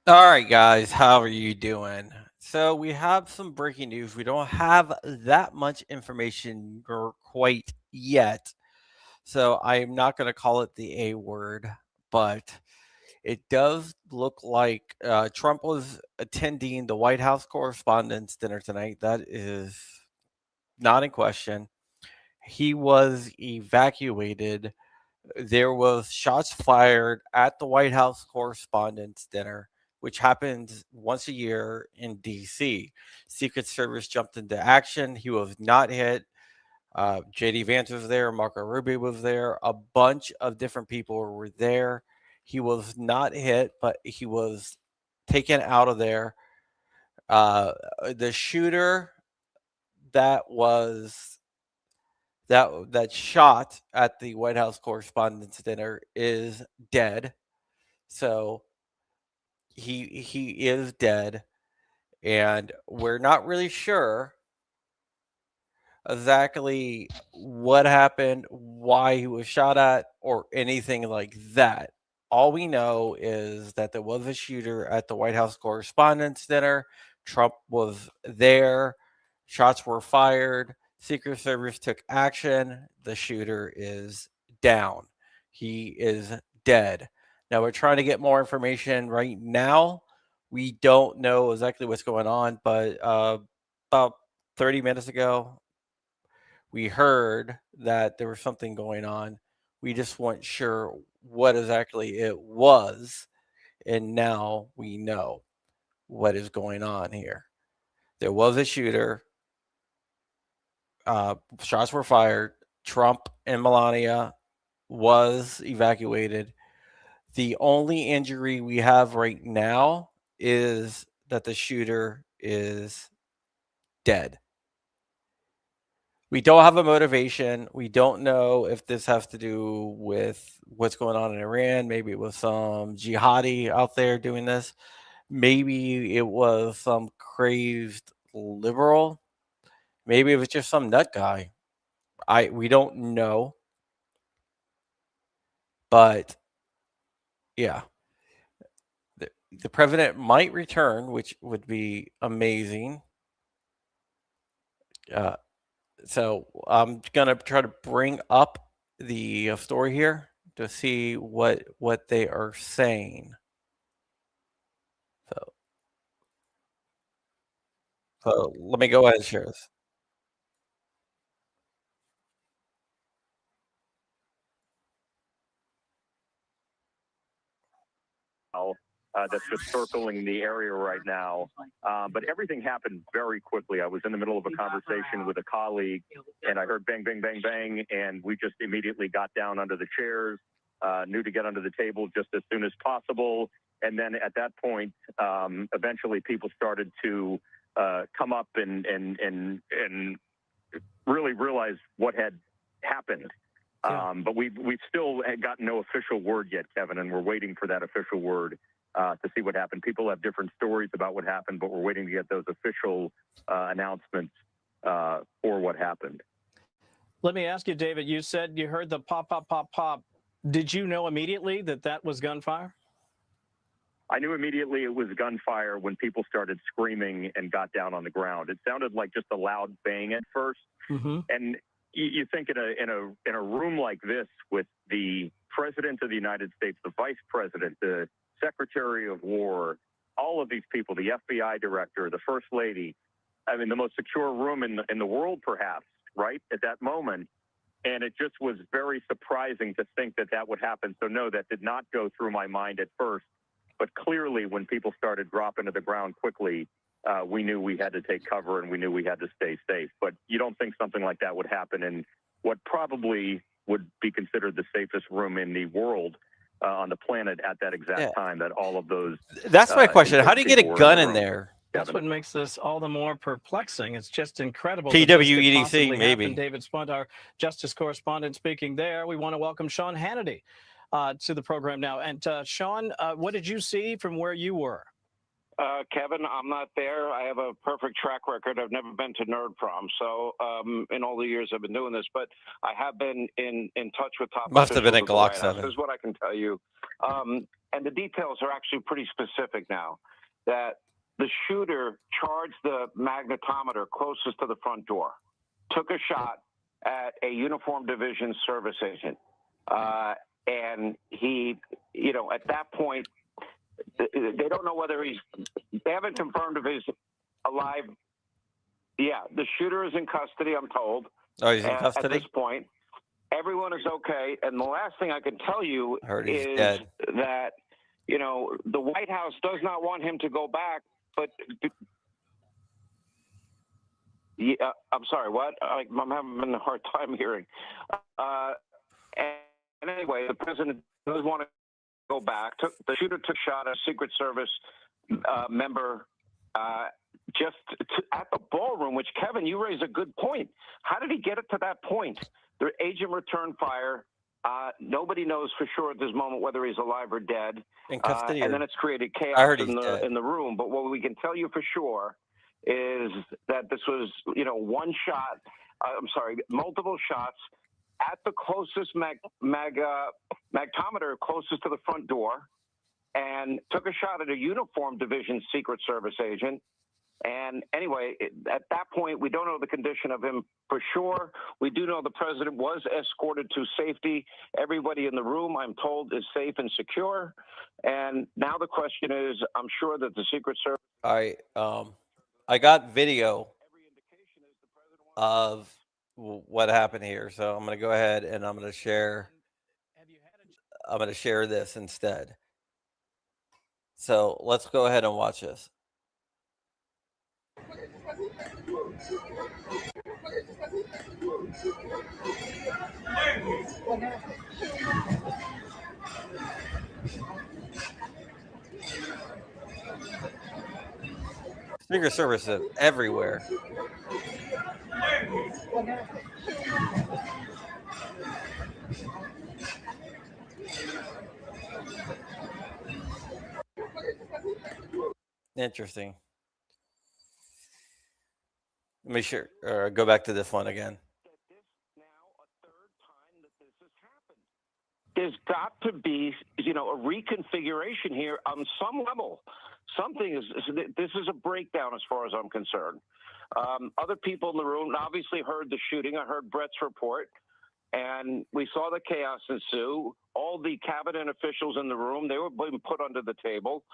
All right, guys, how are you doing? So, we have some breaking news. We don't have that much information quite yet. So, I'm not going to call it the A word, but it does look like Trump was attending the White House Correspondents' Dinner tonight. That is not in question. He was evacuated. There was shots fired at the White House Correspondents' Dinner, which happens once a year in D.C. Secret Service jumped into action. He was not hit. J.D. Vance was there. Marco Rubio was there. A bunch of different people were there. He was not hit, but he was taken out of there. Uh, the shooter that was that shot at the White House Correspondents' Dinner is dead. So he is dead, and we're not really sure exactly what happened, why he was shot at, or anything like that. All we know is that there was a shooter at the White House Correspondents' Dinner. Trump was there. Shots were fired. Secret Service took action. The shooter is down. He is dead. Now we're trying to get more information right now. We don't know exactly what's going on, but about 30 minutes ago, we heard that there was something going on. We just weren't sure what exactly it was. And now we know what is going on here. There was a shooter. Shots were fired. Trump and Melania was evacuated. The only injury we have right now is that the shooter is dead. We don't have a motivation. We don't know if this has to do with what's going on in Iran. Maybe it was some jihadi out there doing this. Maybe it was some crazed liberal. Maybe it was just some nut guy. We don't know. But yeah, the president might return, which would be amazing. Uh, so I'm gonna try to bring up the story here to see what they are saying. So, so let me go ahead and share this. That's just circling the area right now. But everything happened very quickly. I was in the middle of a conversation with a colleague, and I heard bang, bang, bang, bang, and we just immediately got down under the chairs, knew to get under the table just as soon as possible. And then at that point, eventually people started to come up and really realize what had happened. But we've still got no official word yet, Kevin, and we're waiting for that official word to see what happened. People have different stories about what happened, but we're waiting to get those official announcements for what happened. Let me ask you, David, you said you heard the pop, pop, pop, pop. Did you know immediately that that was gunfire? I knew immediately it was gunfire when people started screaming and got down on the ground. It sounded like just a loud bang at first. And you think in a room like this with the president of the United States, the vice president, the secretary of war, all of these people, the FBI director, the first lady, I mean, the most secure room in the world, perhaps, right, at that moment. And it just was very surprising to think that that would happen. So, no, that did not go through my mind at first. But clearly, when people started dropping to the ground quickly, we knew we had to take cover and we knew we had to stay safe. But you don't think something like that would happen in what probably would be considered the safest room in the world on the planet at that exact time, that all of those. That's my question. How do you get a gun in there? That's what makes this all the more perplexing. It's just incredible. TWEDC, maybe. David Spunt, our justice correspondent, speaking there. We want to welcome Sean Hannity to the program now. And Sean, what did you see from where you were? Kevin, I'm not there. I have a perfect track record. I've never been to Nerd Prom, so in all the years I've been doing this, but I have been in touch with top. Must have been a Glock 7. This is what I can tell you. and the details are actually pretty specific now, that the shooter charged the magnetometer closest to the front door, took a shot at a uniformed division service agent. And he, at that point, they don't know whether they haven't confirmed if he's alive. Yeah, the shooter is in custody, I'm told. Oh, he's in custody? At this point. Everyone is okay. And the last thing I can tell you is dead. that, the White House does not want him to go back, but yeah, I'm sorry, what? I'm having a hard time hearing. And anyway, the president does want to go back. The shooter took a shot at a Secret Service member just at the ballroom, which, Kevin, you raise a good point. How did he get it to that point? The agent returned fire. Nobody knows for sure at this moment whether he's alive or dead. In custody, and then it's created chaos in the room. But what we can tell you for sure is that this was, one shot. Multiple shots at the closest magnetometer closest to the front door, and took a shot at a uniformed division Secret Service agent. And anyway, at that point, we don't know the condition of him for sure. We do know the president was escorted to safety. Everybody in the room, I'm told, is safe and secure. And now the question is, I'm sure that the Secret Service... I got video of what happened here, so I'm going to go ahead and I'm going to share. I'm going to share this instead. So let's go ahead and watch this. Secret Service is everywhere. Interesting. Let me go back to this one again. There's got to be, a reconfiguration here on some level. This is a breakdown as far as I'm concerned. Other people in the room obviously heard the shooting. I heard Brett's report, and we saw the chaos ensue. All the cabinet officials in the room, they were being put under the table.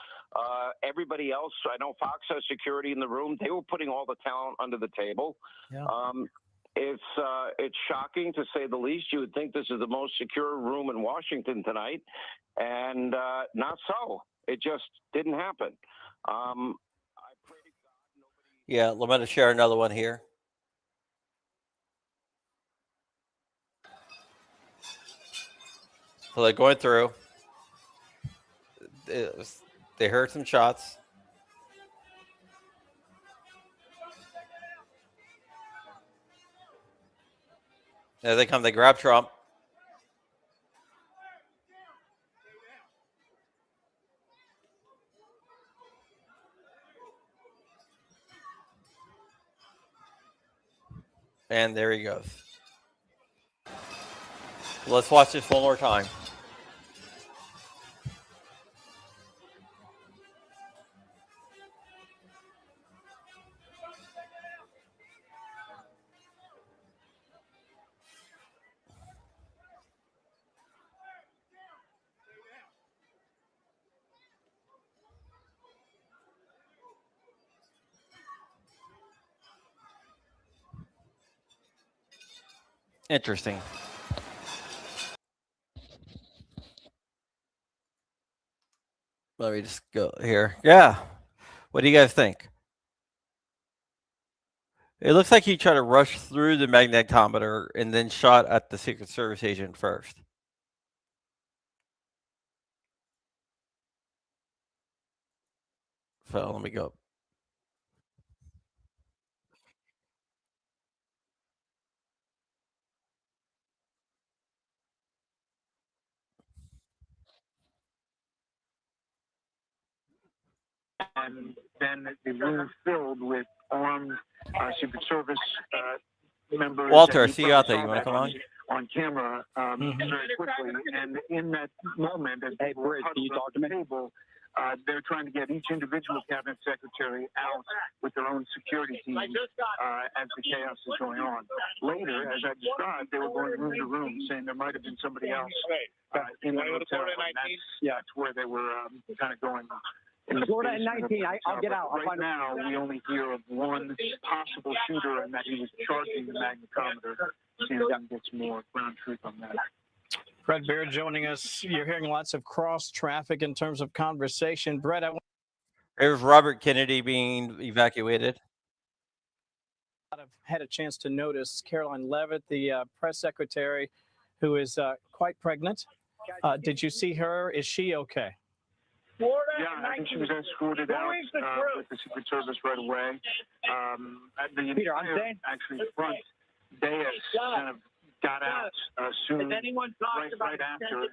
Everybody else, I know Fox has security in the room. They were putting all the talent under the table. Yeah. It's shocking, to say the least. You would think this is the most secure room in Washington tonight, and not so. It just didn't happen. I pray to God nobody... Yeah, I'm going to share another one here. So they're going through. They heard some shots. There they come. They grab Trump. And there he goes. Let's watch this one more time. Interesting. Let me just go here. Yeah. What do you guys think? It looks like he tried to rush through the magnetometer and then shot at the Secret Service agent first. So let me go. And then the room filled with armed Secret Service members. Walter, I see you out there. You want to come on? on camera very quickly. And in that moment, as they were huddled up at the table, they're trying to get each individual cabinet secretary out with their own security team as the chaos is going on. Later, as I described, they were going room to room, saying there might have been somebody else in the hotel. And that's where they were kind of going. Florida at 19. I'll get out. Right now, we only hear of one possible shooter, and that he was charging the magnetometer. See if we can get some more ground truth on that. Brett Baird joining us. You're hearing lots of cross traffic in terms of conversation. Brett, There's Robert Kennedy being evacuated. I've had a chance to notice Caroline Levitt, the press secretary, who is quite pregnant. Did you see her? Is she okay? Yeah, I think she was escorted out with the Secret Service right away. The Peter, I'm saying, actually front dais kind of got out soon, right after.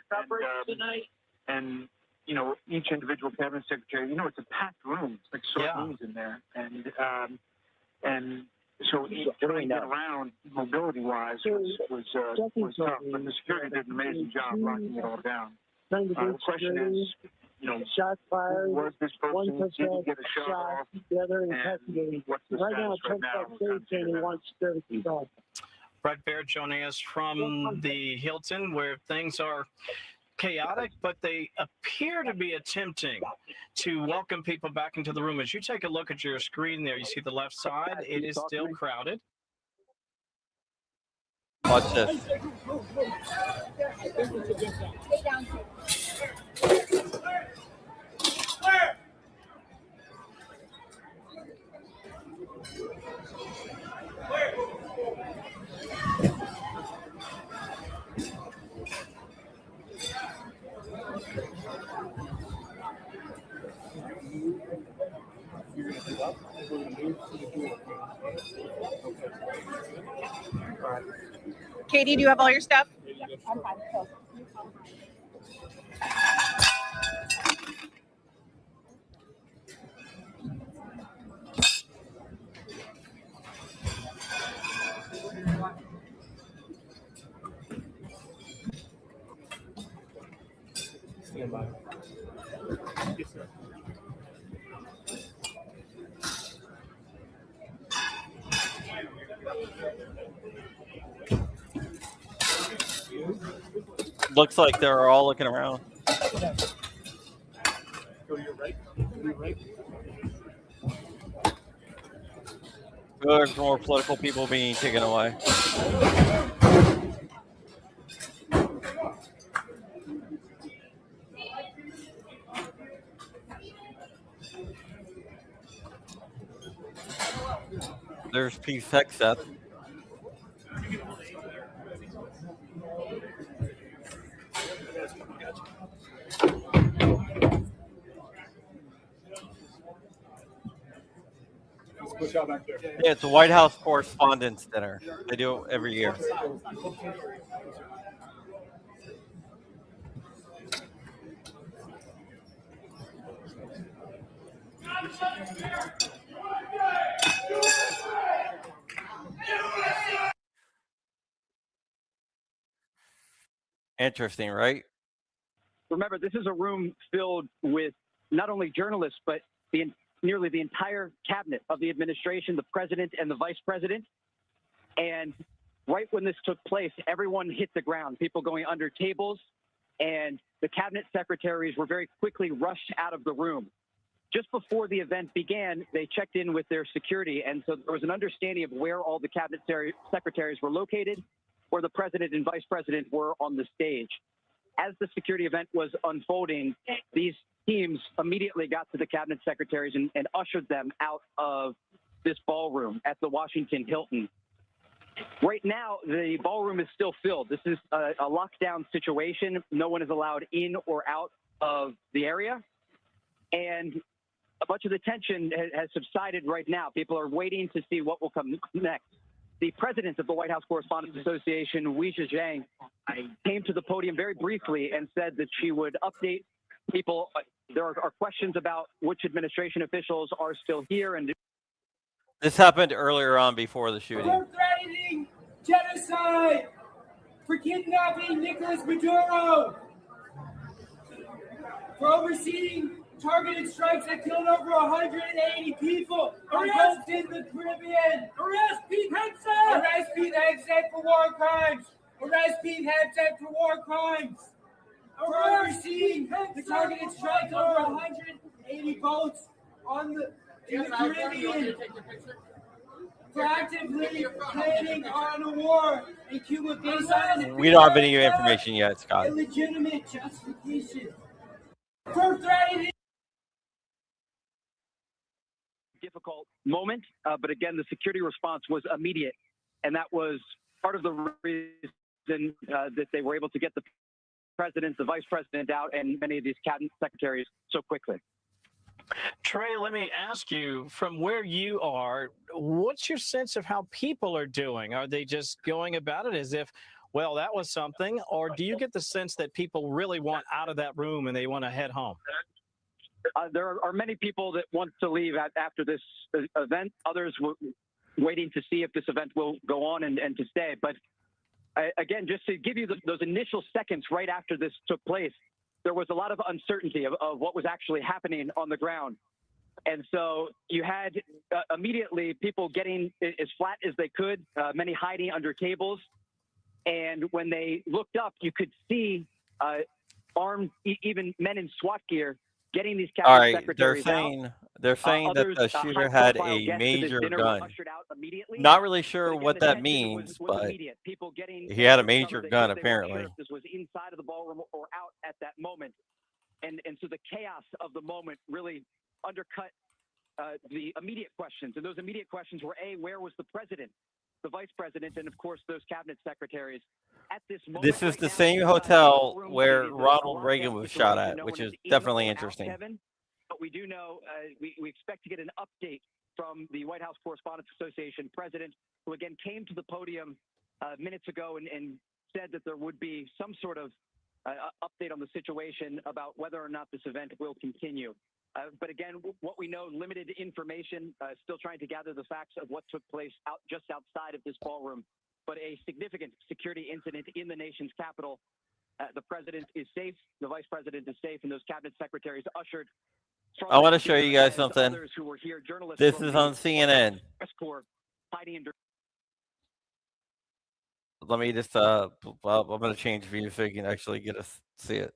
And you know, each individual cabinet secretary, you know, it's a packed room. It's like sardines in there. And so trying to get around mobility-wise was tough. But the security did an amazing job locking it all down. The question is, you know, shots fired. Was this person One didn't get a shot off? The other investigating. What's the Right now, status right Trump's now? saying he wants to go. Brett Baird joining us from the Hilton, where things are chaotic, but they appear to be attempting to welcome people back into the room. As you take a look at your screen there, you see the left side. It is still crowded. Watch this. Katie, do you have all your stuff? Looks like they're all looking around. Go to your right. To your right. There's more political people being taken away. There's XTech. Yeah, it's a White House Correspondents' Dinner. They do it every year. Interesting, right? remember, this is a room filled with not only journalists, but nearly the entire cabinet of the administration, the president and the vice president. And right when this took place, everyone hit the ground, people going under tables, and the cabinet secretaries were very quickly rushed out of the room. Just before the event began, they checked in with their security, and so there was an understanding of where all the cabinet secretaries were located, where the president and vice president were on the stage. As the security event was unfolding, these teams immediately got to the cabinet secretaries and ushered them out of this ballroom at the Washington Hilton. Right now, the ballroom is still filled. This is a lockdown situation. No one is allowed in or out of the area. And a bunch of the tension has subsided right now. People are waiting to see what will come next. The president of the White House Correspondents Association, Weijia Zhang, came to the podium very briefly and said that she would update people. There are questions about which administration officials are still here. And this happened earlier on before the shooting. We're threatening genocide. for kidnapping Nicolas Maduro, for overseeing targeted strikes that killed over 180 people on boats in the Caribbean. Arrest Pete Hegseth! Arrest Pete Hegseth for war crimes! Arrest Pete Hegseth for war crimes! For overseeing the targeted strikes over 180 boats in the Caribbean. For actively planning on a war in Cuba based on We don't have any information yet, Scott. illegitimate justification. For threatening. Difficult moment, but again, the security response was immediate, and that was part of the reason that they were able to get the president, the vice president out, and many of these cabinet secretaries so quickly. Trey, let me ask you, from where you are, what's your sense of how people are doing? Are they just going about it as if, well, that was something, or do you get the sense that people really want out of that room and they want to head home? There are many people that want to leave after this event. Others were waiting to see if this event will go on and to stay. But again, just to give you those initial seconds right after this took place, there was a lot of uncertainty of what was actually happening on the ground. And so you had immediately people getting as flat as they could, many hiding under tables. And when they looked up, you could see armed, even men in SWAT gear, getting these cabinet secretaries out. They're saying that the shooter had a major gun. Not really sure what that means, but he had a major gun apparently. This was inside of the ballroom or out at that moment, and so the chaos of the moment really undercut the immediate questions. And those immediate questions were: A, where was the president, the vice president, and of course those cabinet secretaries? At this moment, This is the same hotel where Ronald Reagan was shot at, which is definitely interesting. But we do know we expect to get an update from the White House Correspondents Association president, who again came to the podium minutes ago and said that there would be some sort of update on the situation about whether or not this event will continue. But again, what we know, limited information, still trying to gather the facts of what took place just outside of this ballroom. But a significant security incident in the nation's capital. The president is safe, the vice president is safe, and those cabinet secretaries ushered. I want to show you guys something. This is on CNN. Let me just, I'm going to change view so you can actually get us see it.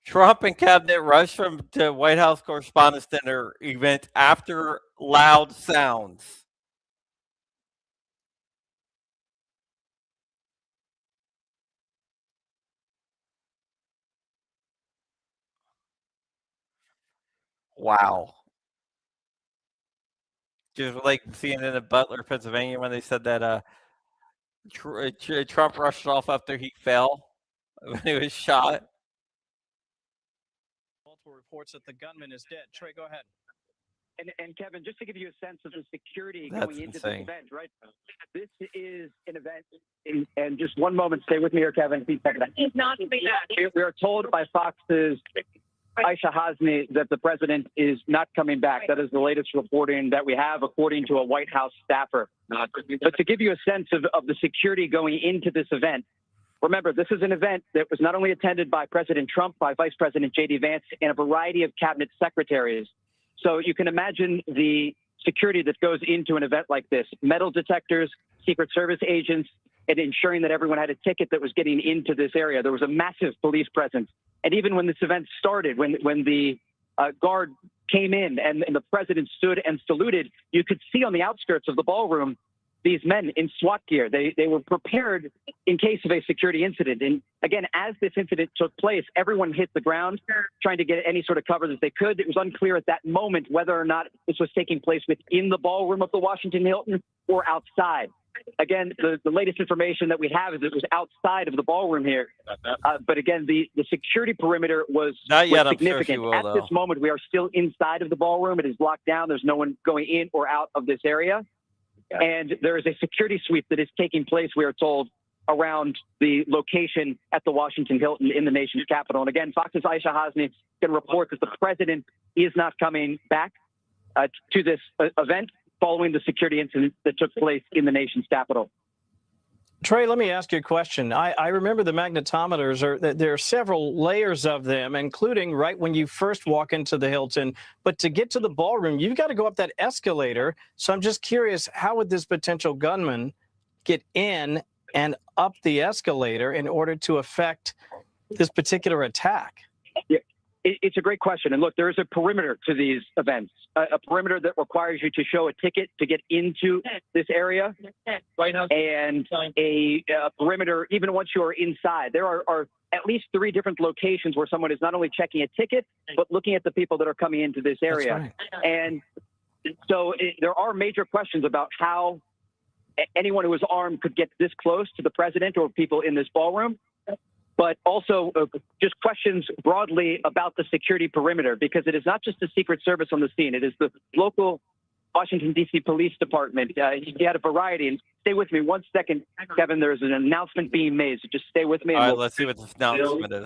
Trump and cabinet rush to White House Correspondents' Dinner event after loud sounds. Wow. Just like CNN in Butler, Pennsylvania, when they said that Trump rushed off after he fell when he was shot. Multiple reports that the gunman is dead. Trey, go ahead. And Kevin, just to give you a sense of the security going into this event, right? This is an event, and just one moment, stay with me here, Kevin. Please check that. He's not coming back. We are told by Fox's Aisha Hasmi that the president is not coming back. That is the latest reporting that we have, according to a White House staffer. But to give you a sense of the security going into this event, remember, this is an event that was not only attended by President Trump, by Vice President J.D. Vance, and a variety of cabinet secretaries. So you can imagine the security that goes into an event like this: metal detectors, Secret Service agents, and ensuring that everyone had a ticket that was getting into this area. There was a massive police presence. And even when this event started, when the guard came in and the president stood and saluted, you could see on the outskirts of the ballroom these men in SWAT gear. They were prepared in case of a security incident. And again, as this incident took place, everyone hit the ground trying to get any sort of cover that they could. It was unclear at that moment whether or not this was taking place within the ballroom of the Washington Hilton or outside. Again, the latest information that we have is it was outside of the ballroom here. But again, the security perimeter was significant. Sure at will, this moment, we are still inside of the ballroom. It is locked down. There's no one going in or out of this area. And there is a security sweep that is taking place, we are told, around the location at the Washington Hilton in the nation's capital. And again, Fox's Aisha Hasmi can report that the president is not coming back to this event. following the security incident that took place in the nation's capital. Trey, let me ask you a question. I remember the magnetometers, there are several layers of them, including right when you first walk into the Hilton. But to get to the ballroom, you've got to go up that escalator. So I'm just curious, how would this potential gunman get in and up the escalator in order to affect this particular attack? Yeah, it's a great question. And look, there is a perimeter to these events, a perimeter that requires you to show a ticket to get into this area, and a perimeter even once you're inside. There are at least 3 different locations where someone is not only checking a ticket, but looking at the people that are coming into this area. Right. And so there are major questions about how anyone who is armed could get this close to the president or people in this ballroom, but also just questions broadly about the security perimeter, because it is not just the Secret Service on the scene. It is the local Washington, D.C. Police Department. You had a variety. And stay with me 1 second, Kevin. There's an announcement being made, so just stay with me. All right, let's see what this announcement is.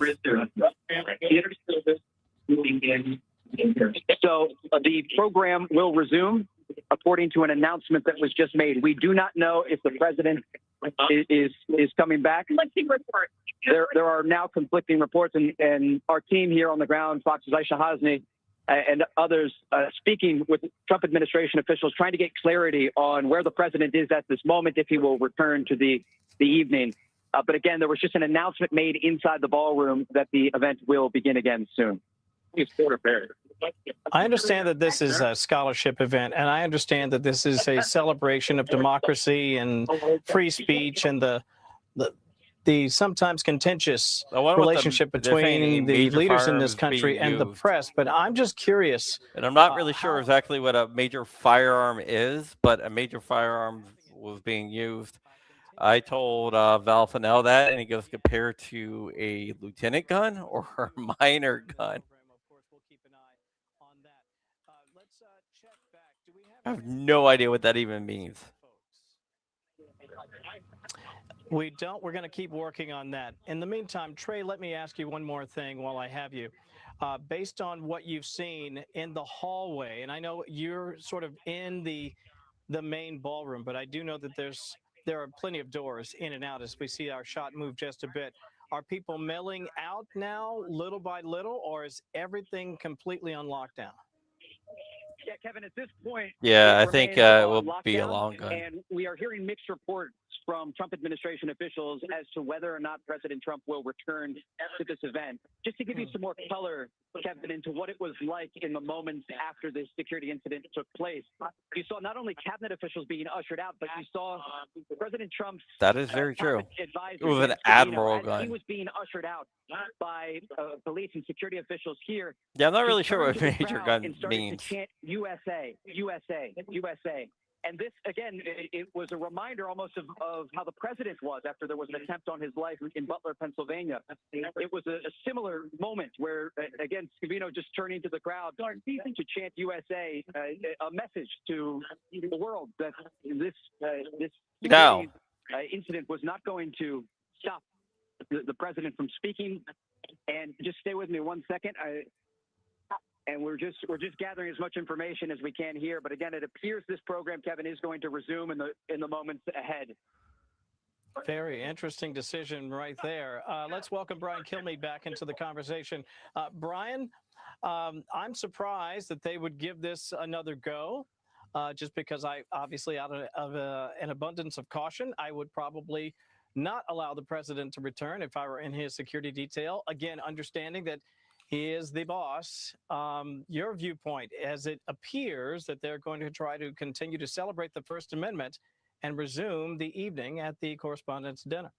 So the program will resume according to an announcement that was just made. We do not know if the president is coming back. There are now conflicting reports, and our team here on the ground, Fox's Aisha Hasni and others, speaking with Trump administration officials, trying to get clarity on where the president is at this moment, if he will return to the evening. But again, there was just an announcement made inside the ballroom that the event will begin again soon. I understand that this is a scholarship event, and I understand that this is a celebration of democracy and free speech and the sometimes contentious relationship between the leaders in this country and the press. But I'm just curious. And I'm not really sure exactly what a major firearm is, but a major firearm was being used. I told Val Fennell that, and he goes, compared to a lieutenant gun or a minor gun. I have no idea what that even means. We don't. We're going to keep working on that. In the meantime, Trey, let me ask you one more thing while I have you. Based on what you've seen in the hallway, and I know you're sort of in the main ballroom, but I do know that there are plenty of doors in and out as we see our shot move just a bit. Are people milling out now, little by little, or is everything completely on lockdown? Yeah, Kevin, at this point, yeah, I think it will be a long gun. And we are hearing mixed reports from Trump administration officials as to whether or not President Trump will return to this event. Just to give you some more color, Kevin, into what it was like in the moments after this security incident took place. You saw not only cabinet officials being ushered out, but you saw President Trump's that is very true. Advisor, with an admiral gun. He was being ushered out by police and security officials here. Yeah, I'm not really sure what major gun means. To chant USA, USA, USA. And this, again, it was a reminder almost of how the president was after there was an attempt on his life in Butler, Pennsylvania. It was a similar moment where, again, Scavino just turning to the crowd to chant USA, a message to the world that this incident was not going to stop the president from speaking. And just stay with me 1 second. And we're just gathering as much information as we can here. But again, it appears this program, Kevin, is going to resume in the moments ahead. Very interesting decision right there. Let's welcome Brian Kilmeade back into the conversation. Brian, I'm surprised that they would give this another go, just because I obviously, out of an abundance of caution, I would probably not allow the president to return if I were in his security detail. Again, understanding that he is the boss. Your viewpoint, as it appears that they're going to try to continue to celebrate the First Amendment and resume the evening at the Correspondents' Dinner.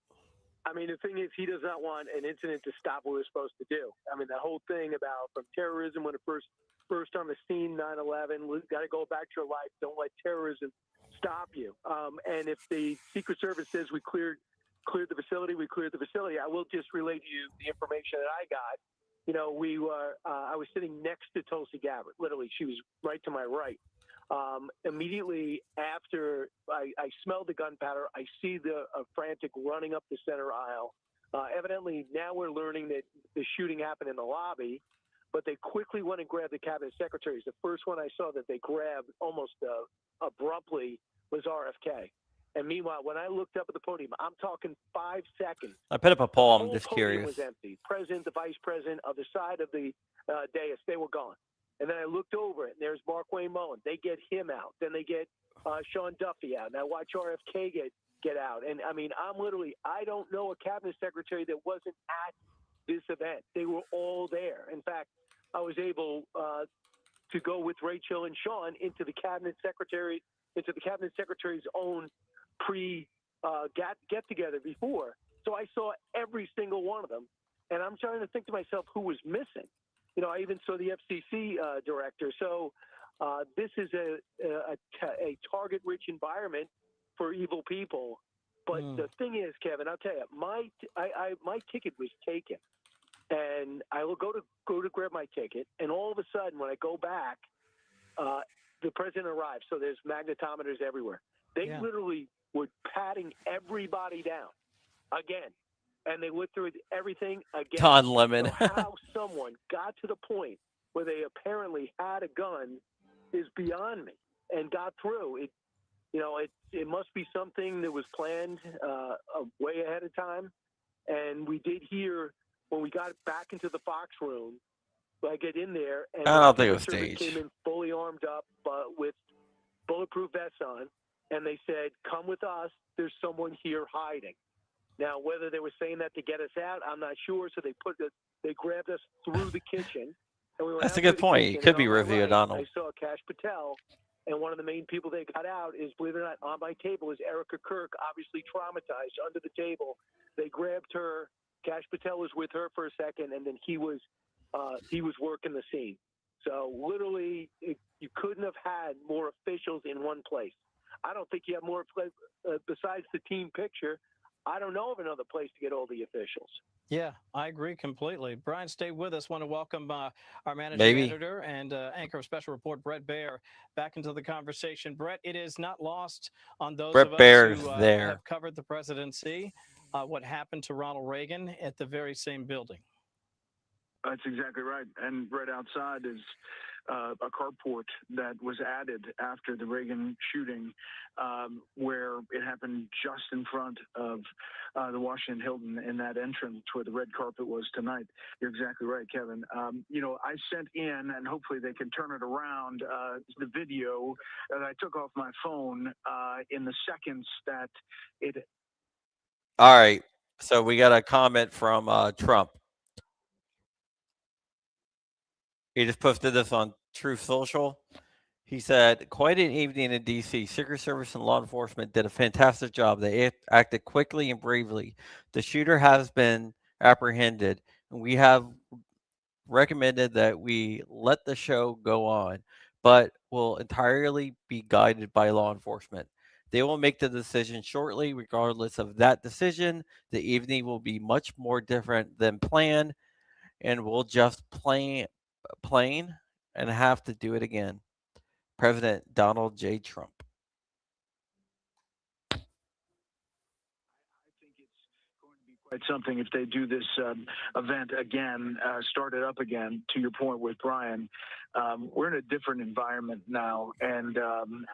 I mean, the thing is, he does not want an incident to stop what we're supposed to do. I mean, the whole thing about from terrorism when it first on the scene, 9/11, got to go back to your life. Don't let terrorism stop you. And if the Secret Service says we cleared the facility, we cleared the facility. I will just relate to you the information that I got. You know, I was sitting next to Tulsi Gabbard. Literally, she was right to my right. Immediately after I smelled the gunpowder, I see the frantic running up the center aisle. Evidently, now we're learning that the shooting happened in the lobby. but they quickly went and grabbed the cabinet secretaries. The first one I saw that they grabbed almost abruptly was RFK. And meanwhile, when I looked up at the podium, I'm talking 5 seconds. I put up a poll. The I'm whole just podium curious. was empty. President, the vice president, other side of the dais, they were gone. And then I looked over it, and there's Mark Wayne Mullen. They get him out. Then they get Sean Duffy out. And I watch RFK get out. And, I mean, I don't know a cabinet secretary that wasn't at this event. They were all there. In fact, I was able to go with Rachel and Sean into the cabinet secretary's own get together before. So I saw every single one of them, and I'm trying to think to myself who was missing. You know, I even saw the FCC director. So this is a target-rich environment for evil people. But the thing is, Kevin, I'll tell you, my ticket was taken, and I will go to grab my ticket, and all of a sudden, when I go back, the president arrived. So there's magnetometers everywhere. They literally were patting everybody down again, and they went through everything again. Don Lemon. So how someone got to the point where they apparently had a gun is beyond me, and got through it. You know, it must be something that was planned way ahead of time. And we did hear when we got back into the Fox room, I get in there, and I don't think it was Service staged. came in fully armed up with bulletproof vests on, and they said, "Come with us. There's someone here hiding." Now, whether they were saying that to get us out, I'm not sure. So they grabbed us through the kitchen, and we went. That's out a good through the point. kitchen, It could and be on my Review right, O'Donnell. I saw Cash Patel, and one of the main people they got out is, believe it or not, on my table is Erica Kirk, obviously traumatized under the table. They grabbed her. Cash Patel was with her for a second, and then he was working the scene. So literally, you couldn't have had more officials in one place. I don't think you have more besides the team picture. I don't know of another place to get all the officials. Yeah, I agree completely. Brian, stay with us. Want to welcome our managing Maybe. editor and anchor of Special Report, Brett Baer, back into the conversation. Brett, it is not lost on those Brett of us Baer's who there. have covered the presidency what happened to Ronald Reagan at the very same building. That's exactly right. And right outside is a carport that was added after the Reagan shooting, where it happened just in front of the Washington Hilton in that entrance where the red carpet was tonight. You're exactly right, Kevin. You know, I sent in, and hopefully they can turn it around, the video that I took off my phone in the seconds that it. All right. So we got a comment from Trump. He just posted this on Truth Social. He said, "Quite an evening in D.C. Secret Service and law enforcement did a fantastic job. They acted quickly and bravely. The shooter has been apprehended, and we have recommended that we let the show go on, but will entirely be guided by law enforcement. They will make the decision shortly. Regardless of that decision, the evening will be much more different than planned, and we'll just plain and have to do it again." President Donald J. Trump. Quite something if they do this event again, start it up again. To your point with Brian, we're in a different environment now, and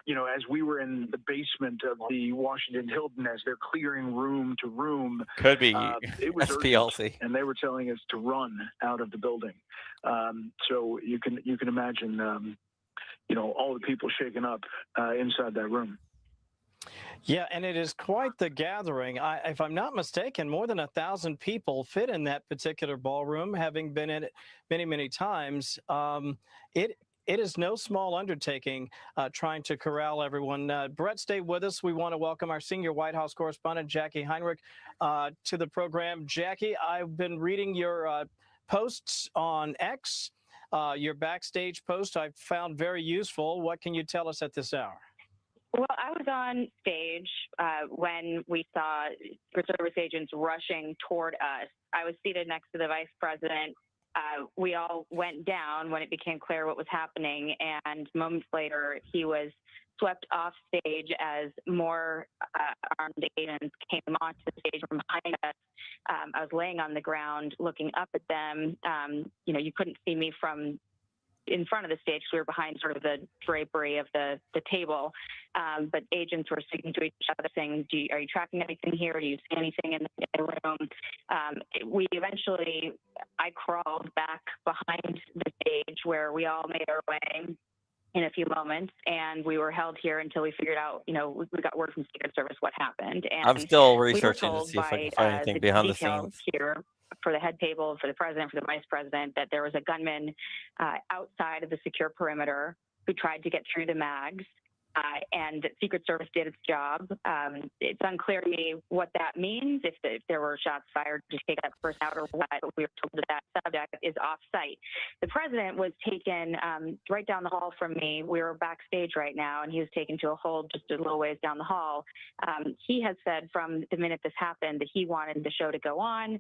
you know, as we were in the basement of the Washington Hilton, as they're clearing room to room, Could be it was SPLC, urgent, and they were telling us to run out of the building. So you can imagine, you know, all the people shaken up inside that room. Yeah, and it is quite the gathering. If I'm not mistaken, more than 1,000 people fit in that particular ballroom, having been in it many, many times. It is no small undertaking trying to corral everyone. Brett, stay with us. We want to welcome our senior White House correspondent, Jackie Heinrich, to the program. Jackie, I've been reading your posts on X, your backstage post I've found very useful. What can you tell us at this hour? Well, I was on stage when we saw Secret Service agents rushing toward us. I was seated next to the vice president. We all went down when it became clear what was happening, and moments later, he was swept off stage as more armed agents came onto the stage from behind us. I was laying on the ground looking up at them. You couldn't see me from in front of the stage, we were behind sort of the drapery of the table. But agents were speaking to each other saying, are you tracking anything here? Do you see anything in the room? I crawled back behind the stage where we all made our way in a few moments, and we were held here until we figured out, we got word from Secret Service what happened. And I'm still researching to see if I can find anything behind the scenes here for the head table, for the president, for the vice president, that there was a gunman outside of the secure perimeter who tried to get through the mags. And Secret Service did its job. It's unclear to me what that means, if there were shots fired to take that person out or what. We were told that subject is off-site. The president was taken right down the hall from me. We were backstage right now, and he was taken to a hold just a little ways down the hall. He has said from the minute this happened that he wanted the show to go on.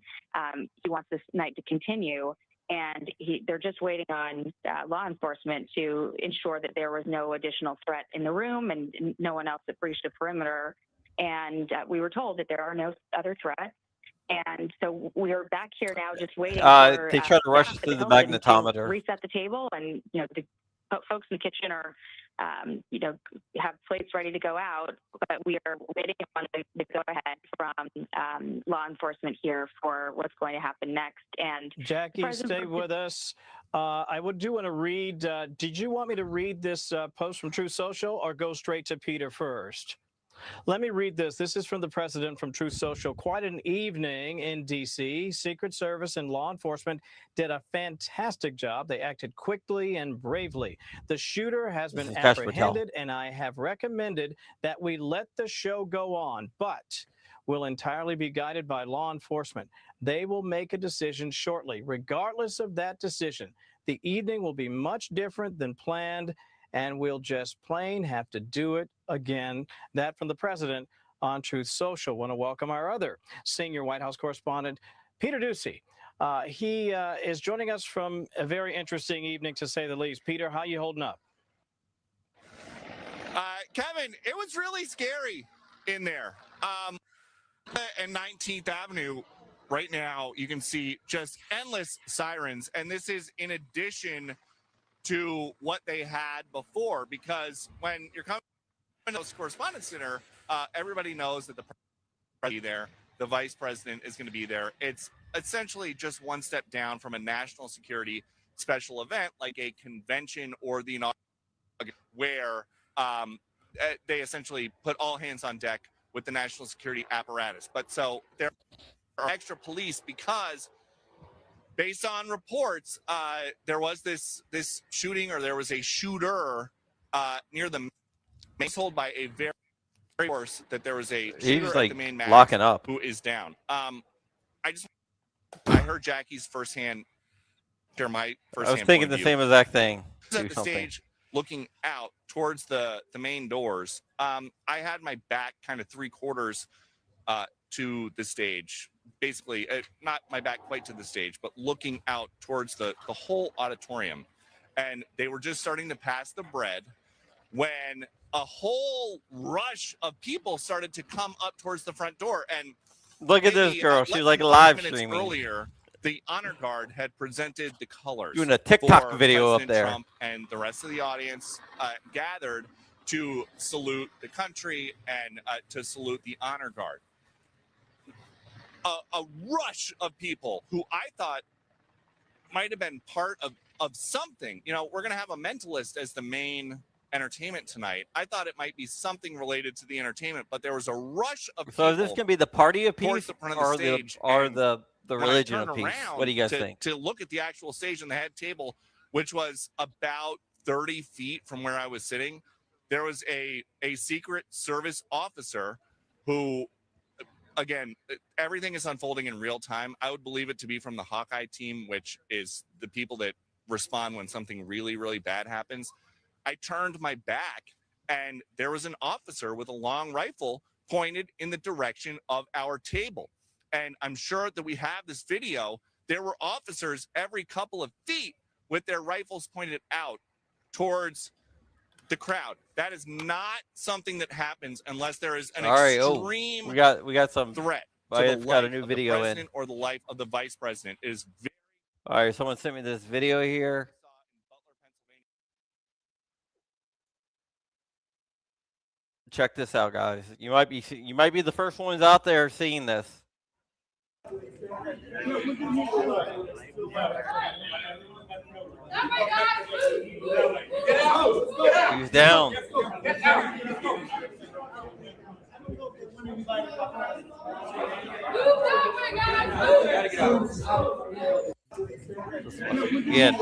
He wants this night to continue. And they're just waiting on law enforcement to ensure that there was no additional threat in the room and no one else that breached the perimeter. And we were told that there are no other threats. And so we're back here now just waiting for they try to rush through the magnetometer. Reset the table, and the folks in the kitchen are have plates ready to go out, but we are waiting on the go-ahead from law enforcement here for what's going to happen next. And Jackie, stay with us. I do want to read. Did you want me to read this post from Truth Social or go straight to Peter first? Let me read this. This is from the president from Truth Social. Quite an evening in D.C. Secret Service and law enforcement did a fantastic job. They acted quickly and bravely. The shooter has been apprehended, and I have recommended that we let the show go on, but will entirely be guided by law enforcement. They will make a decision shortly. Regardless of that decision, the evening will be much different than planned, and we'll just plain have to do it again. That from the president on Truth Social. Want to welcome our other senior White House correspondent, Peter Doocy. He is joining us from a very interesting evening, to say the least. Peter, how you holding up? Kevin, it was really scary in there. And 19th Avenue, right now, you can see just endless sirens. And this is in addition to what they had before, because when you're coming to the Correspondence Center, everybody knows that the president there, the vice president is going to be there. It's essentially just one step down from a national security special event like a convention or the inauguration, where they essentially put all hands on deck with the national security apparatus. But so there are extra police because, based on reports, there was this shooting, or there was a shooter near the main. Told by a very force that there was a shooter at the main mast locking up, who is down. I heard Jackie's firsthand. Share my first. I was thinking the same exact thing. At the stage, looking out towards the main doors. I had my back kind of 3/4 to the stage. Basically, not my back quite to the stage, but looking out towards the whole auditorium. And they were just starting to pass the bread when a whole rush of people started to come up towards the front door. And look at this girl. She's like live streaming. Earlier, the honor guard had presented the colors. Doing a TikTok video President up there. Trump, and the rest of the audience gathered to salute the country and to salute the honor guard. A rush of people who I thought might have been part of something. We're going to have a mentalist as the main entertainment tonight. I thought it might be something related to the entertainment, but there was a rush of people. So is this going to be the party of peace or the religion of peace? What do you guys think? To look at the actual stage and the head table, which was about 30 feet from where I was sitting, there was a Secret Service officer who, again, everything is unfolding in real time. I would believe it to be from the Hawkeye team, which is the people that respond when something really, really bad happens. I turned my back, and there was an officer with a long rifle pointed in the direction of our table. And I'm sure that we have this video. There were officers every couple of feet with their rifles pointed out towards the crowd. That is not something that happens unless there is an extreme we got some threat to I the just got a life new of the video in. president or the life of the vice president. It is very. All right, someone sent me this video here. Check this out, guys. You might be the first ones out there seeing this. He's down. This must begin.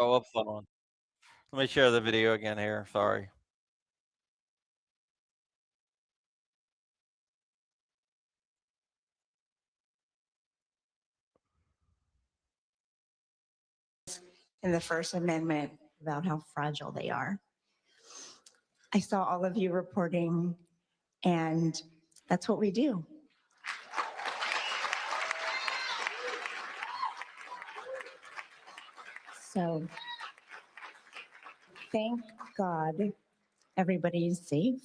Oh, whoops, hold on. Let me share the video again here. Sorry. In the First Amendment about how fragile they are. I saw all of you reporting, and that's what we do. So thank God everybody is safe,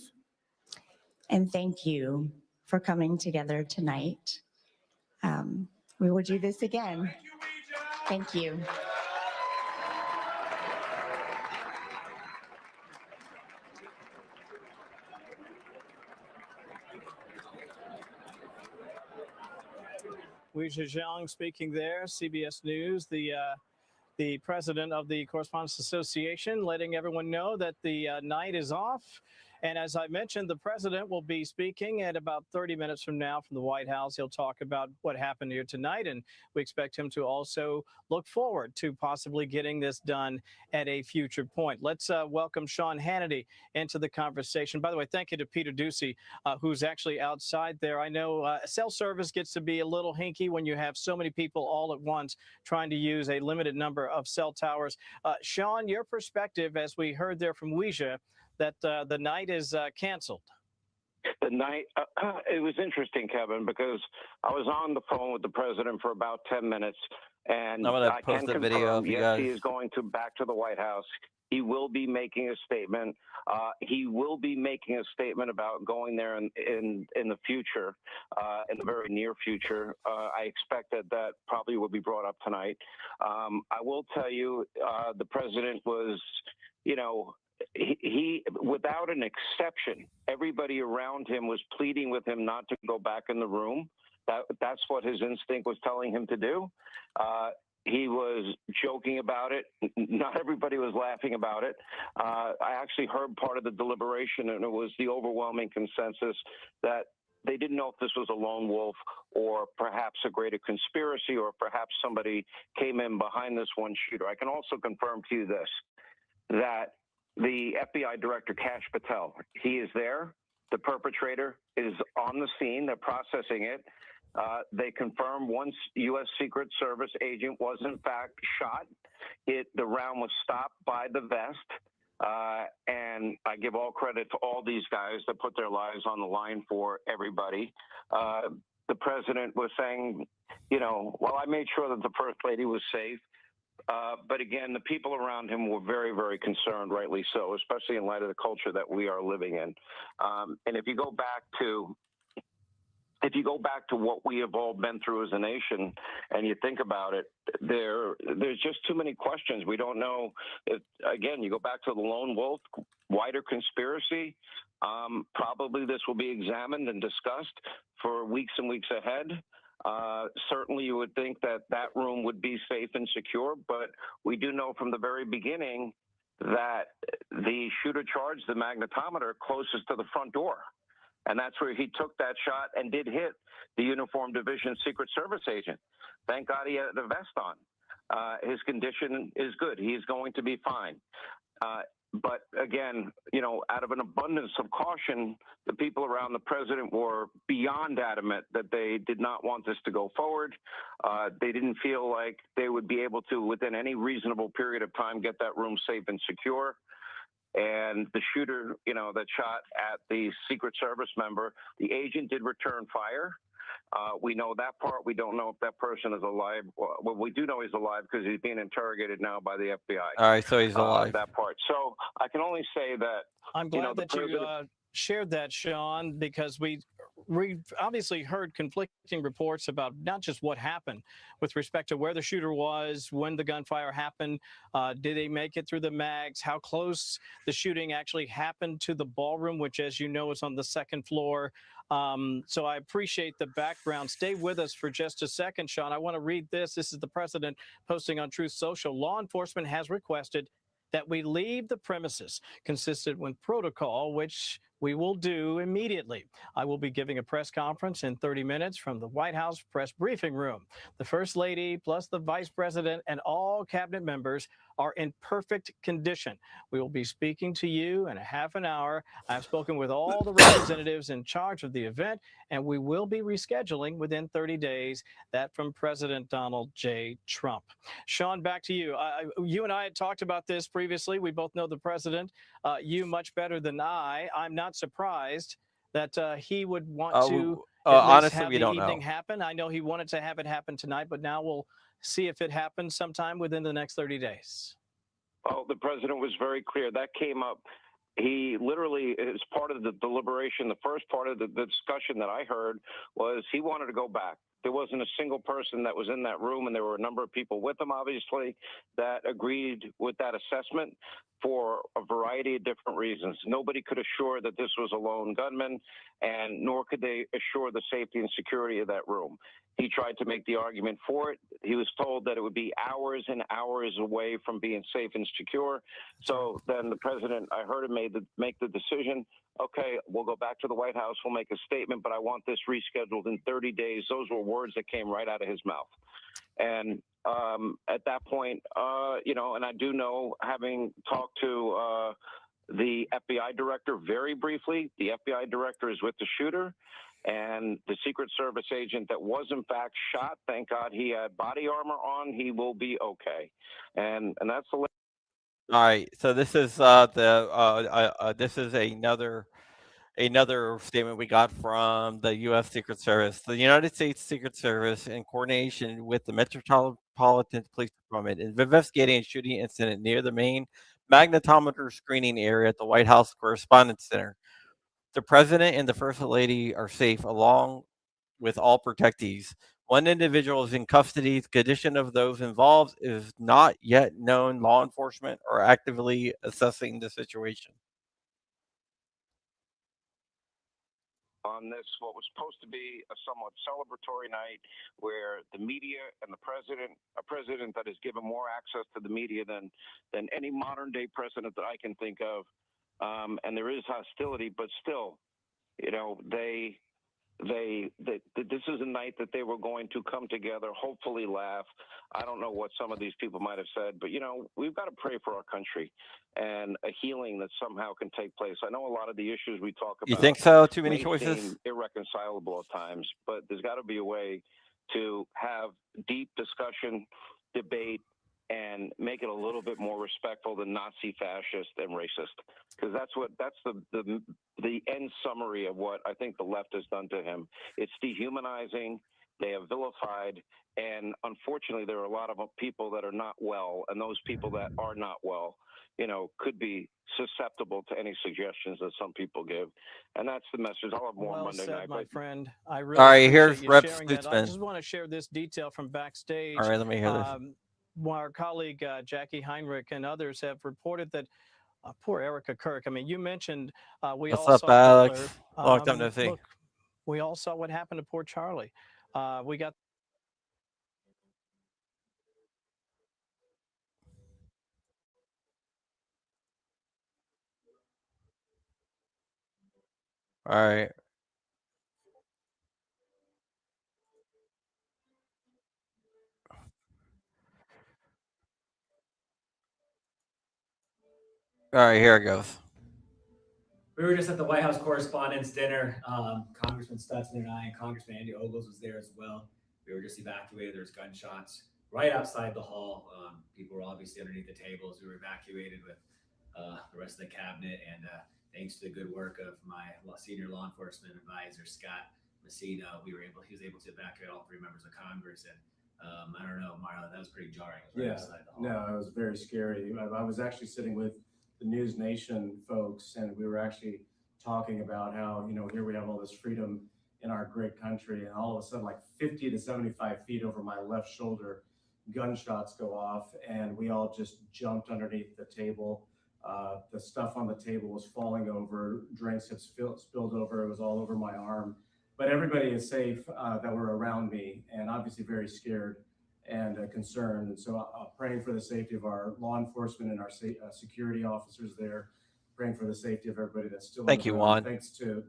and thank you for coming together tonight. We will do this again. Thank you. Weijia Zhang speaking there, CBS News, the president of the Correspondents Association, letting everyone know that the night is off. And as I mentioned, the president will be speaking at about 30 minutes from now from the White House. He'll talk about what happened here tonight, and we expect him to also look forward to possibly getting this done at a future point. Let's welcome Sean Hannity into the conversation. By the way, thank you to Peter Ducey, who's actually outside there. I know cell service gets to be a little hinky when you have so many people all at once trying to use a limited number of cell towers. Sean, your perspective, as we heard there from Weijia, that the night is canceled. The night, it was interesting, Kevin, because I was on the phone with the president for about 10 minutes, and I can confirm, yes, he is going back to the White House. He will be making a statement. He will be making a statement about going there in the future, in the very near future. I expect that probably will be brought up tonight. I will tell you, the president was, he without an exception, everybody around him was pleading with him not to go back in the room. That's what his instinct was telling him to do. He was joking about it. Not everybody was laughing about it. I actually heard part of the deliberation, and it was the overwhelming consensus that they didn't know if this was a lone wolf or perhaps a greater conspiracy, or perhaps somebody came in behind this one shooter. I can also confirm to you this, that the FBI director, Kash Patel, he is there. The perpetrator is on the scene. They're processing it. They confirmed one U.S. Secret Service agent was in fact shot. The round was stopped by the vest. And I give all credit to all these guys that put their lives on the line for everybody. The president was saying, well, I made sure that the first lady was safe. But again, the people around him were very, very concerned, rightly so, especially in light of the culture that we are living in. And if you go back to what we have all been through as a nation, and you think about it, there's just too many questions. We don't know. Again, you go back to the lone wolf, wider conspiracy. Probably this will be examined and discussed for weeks and weeks ahead. Certainly you would think that that room would be safe and secure, but we do know from the very beginning that the shooter charged the magnetometer closest to the front door. And that's where he took that shot and did hit the Uniform Division Secret Service agent. Thank God he had the vest on. His condition is good. He's going to be fine. But again, you know, out of an abundance of caution, the people around the president were beyond adamant that they did not want this to go forward. They didn't feel like they would be able to, within any reasonable period of time, get that room safe and secure. And the shooter, you know, that shot at the Secret Service member, the agent did return fire. We know that part. We don't know if that person is alive. Well, we do know he's alive because he's being interrogated now by the FBI. All right, so he's alive. That part. So I can only say that. I'm glad that you shared that, Sean, because we've obviously heard conflicting reports about not just what happened with respect to where the shooter was, when the gunfire happened, did they make it through the mags, how close the shooting actually happened to the ballroom, which, as you know, is on the second floor. So I appreciate the background. Stay with us for just a second, Sean. I want to read this. This is the president posting on Truth Social. Law enforcement has requested that we leave the premises consistent with protocol, which we will do immediately. I will be giving a press conference in 30 minutes from the White House press briefing room. The First Lady, plus the Vice President and all cabinet members are in perfect condition. We will be speaking to you in a half an hour. I've spoken with all the representatives in charge of the event, and we will be rescheduling within 30 days. That from President Donald J. Trump. Sean, back to you. You and I had talked about this previously. We both know the president, you much better than I. I'm not surprised that he would want to honestly, have we the don't evening know. happen. I know he wanted to have it happen tonight, but now we'll see if it happens sometime within the next 30 days. Well, the president was very clear. That came up. He literally, as part of the deliberation, the first part of the discussion that I heard was he wanted to go back. There wasn't a single person that was in that room, and there were a number of people with him, obviously, that agreed with that assessment for a variety of different reasons. Nobody could assure that this was a lone gunman, and nor could they assure the safety and security of that room. He tried to make the argument for it. He was told that it would be hours and hours away from being safe and secure. So then the president, I heard him make the decision, okay, we'll go back to the White House, we'll make a statement, but I want this rescheduled in 30 days. Those were words that came right out of his mouth. And at that point, you know, and I do know, having talked to the FBI director very briefly, the FBI director is with the shooter. And the Secret Service agent that was in fact shot, thank God he had body armor on, he will be okay. And that's the. All right, so this is this is another statement we got from the U.S. Secret Service. The United States Secret Service, in coordination with the Metropolitan Police Department, is investigating a shooting incident near the main magnetometer screening area at the White House Correspondence Center. The president and the First Lady are safe, along with all protectees. One individual is in custody. The condition of those involved is not yet known. Law enforcement are actively assessing the situation. On this, what was supposed to be a somewhat celebratory night, where the media and the president, a president that has given more access to the media than any modern day president that I can think of, and there is hostility, but still, you know, this is a night that they were going to come together, hopefully laugh. I don't know what some of these people might have said, but, you know, we've got to pray for our country and a healing that somehow can take place. I know a lot of the issues we talk about. You think so? Too many may choices? seem irreconcilable at times, but there's got to be a way to have deep discussion, debate, and make it a little bit more respectful than Nazi, fascist, and racist. Because that's the end summary of what I think the left has done to him. It's dehumanizing. They have vilified, and unfortunately, there are a lot of people that are not well, and those people that are not well, you know, could be susceptible to any suggestions that some people give. And that's the message. I'll have more well Monday said, night. my but friend. I really All right, appreciate here's you Rep. sharing that. I Stutzman. just want to share this detail from backstage. All right, let me hear this. Our colleague Jackie Heinrich and others have reported that Poor Erica Kirk. I mean, you mentioned we What's all up, saw Hitler. Alex? Long time no see. Look, we all saw what happened to poor Charlie. We got. All right. All right, here it goes. We were just at the White House Correspondents' Dinner. Congressman Stutzman and I and Congressman Andy Ogles was there as well. We were just evacuated. There's gunshots right outside the hall. People were obviously underneath the tables. We were evacuated with the rest of the cabinet, and thanks to the good work of my senior law enforcement advisor, Scott Messina, he was able to evacuate all 3 members of Congress. And I don't know, Marlon, that was pretty jarring. Right outside the hall. No, it was very scary. I was actually sitting with the News Nation folks, and we were actually talking about how, here we have all this freedom in our great country, and all of a sudden, like 50 to 75 feet over my left shoulder, gunshots go off, and we all just jumped underneath the table. The stuff on the table was falling over, drinks had spilled over, it was all over my arm. But everybody is safe that were around me, and obviously very scared and concerned. And so praying for the safety of our law enforcement and our security officers there, praying for the safety of everybody that's still Thank you, Juan. Thanks to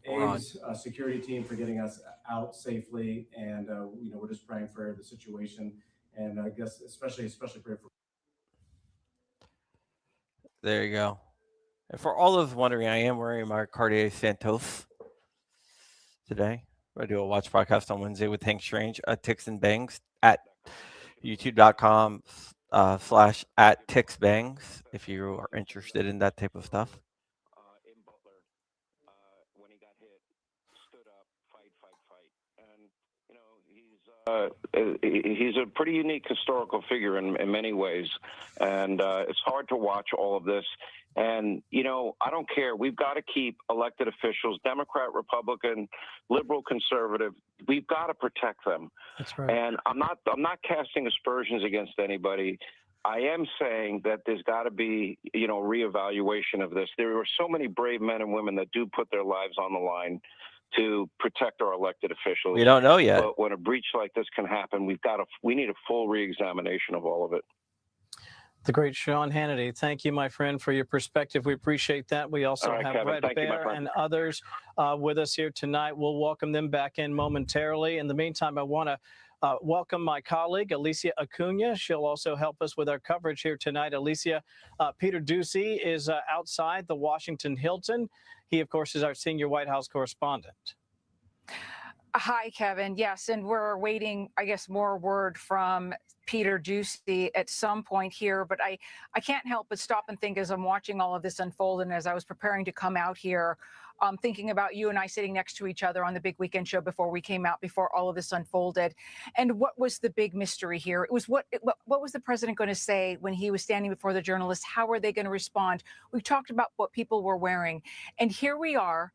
Abe's security team for getting us out safely. And, we're just praying for the situation. And I guess especially pray for. There you go. And for all those wondering, I am wearing my Cartier Santos today. I do a watch podcast on Wednesday with Hank Strange at Ticks and Bangs at youtube.com /@TixBangs if you are interested in that type of stuff. In Butler, when he got hit, stood up, fight. And, he's a pretty unique historical figure in many ways. And it's hard to watch all of this. And, I don't care. We've got to keep elected officials, Democrat, Republican, liberal, conservative. We've got to protect them. That's right. And I'm not casting aspersions against anybody. I am saying that there's got to be, reevaluation of this. There are so many brave men and women that do put their lives on the line to protect our elected officials. We don't know yet. But when a breach like this can happen, we need a full reexamination of all of it. The great Sean Hannity, thank you, my friend, for your perspective. We appreciate that. We also have Kevin. Red Thank you, my Bear friend. and others with us here tonight. We'll welcome them back in momentarily. In the meantime, I want to welcome my colleague, Alicia Acuna. She'll also help us with our coverage here tonight. Alicia, Peter Doocy is outside the Washington Hilton. He, of course, is our senior White House correspondent. Hi, Kevin. Yes, and we're waiting, I guess, more word from Peter Doocy at some point here. But I can't help but stop and think as I'm watching all of this unfold, and as I was preparing to come out here, thinking about you and I sitting next to each other on the big weekend show before we came out, before all of this unfolded. And what was the big mystery here? It was what was the president going to say when he was standing before the journalists? How were they going to respond? We talked about what people were wearing. And here we are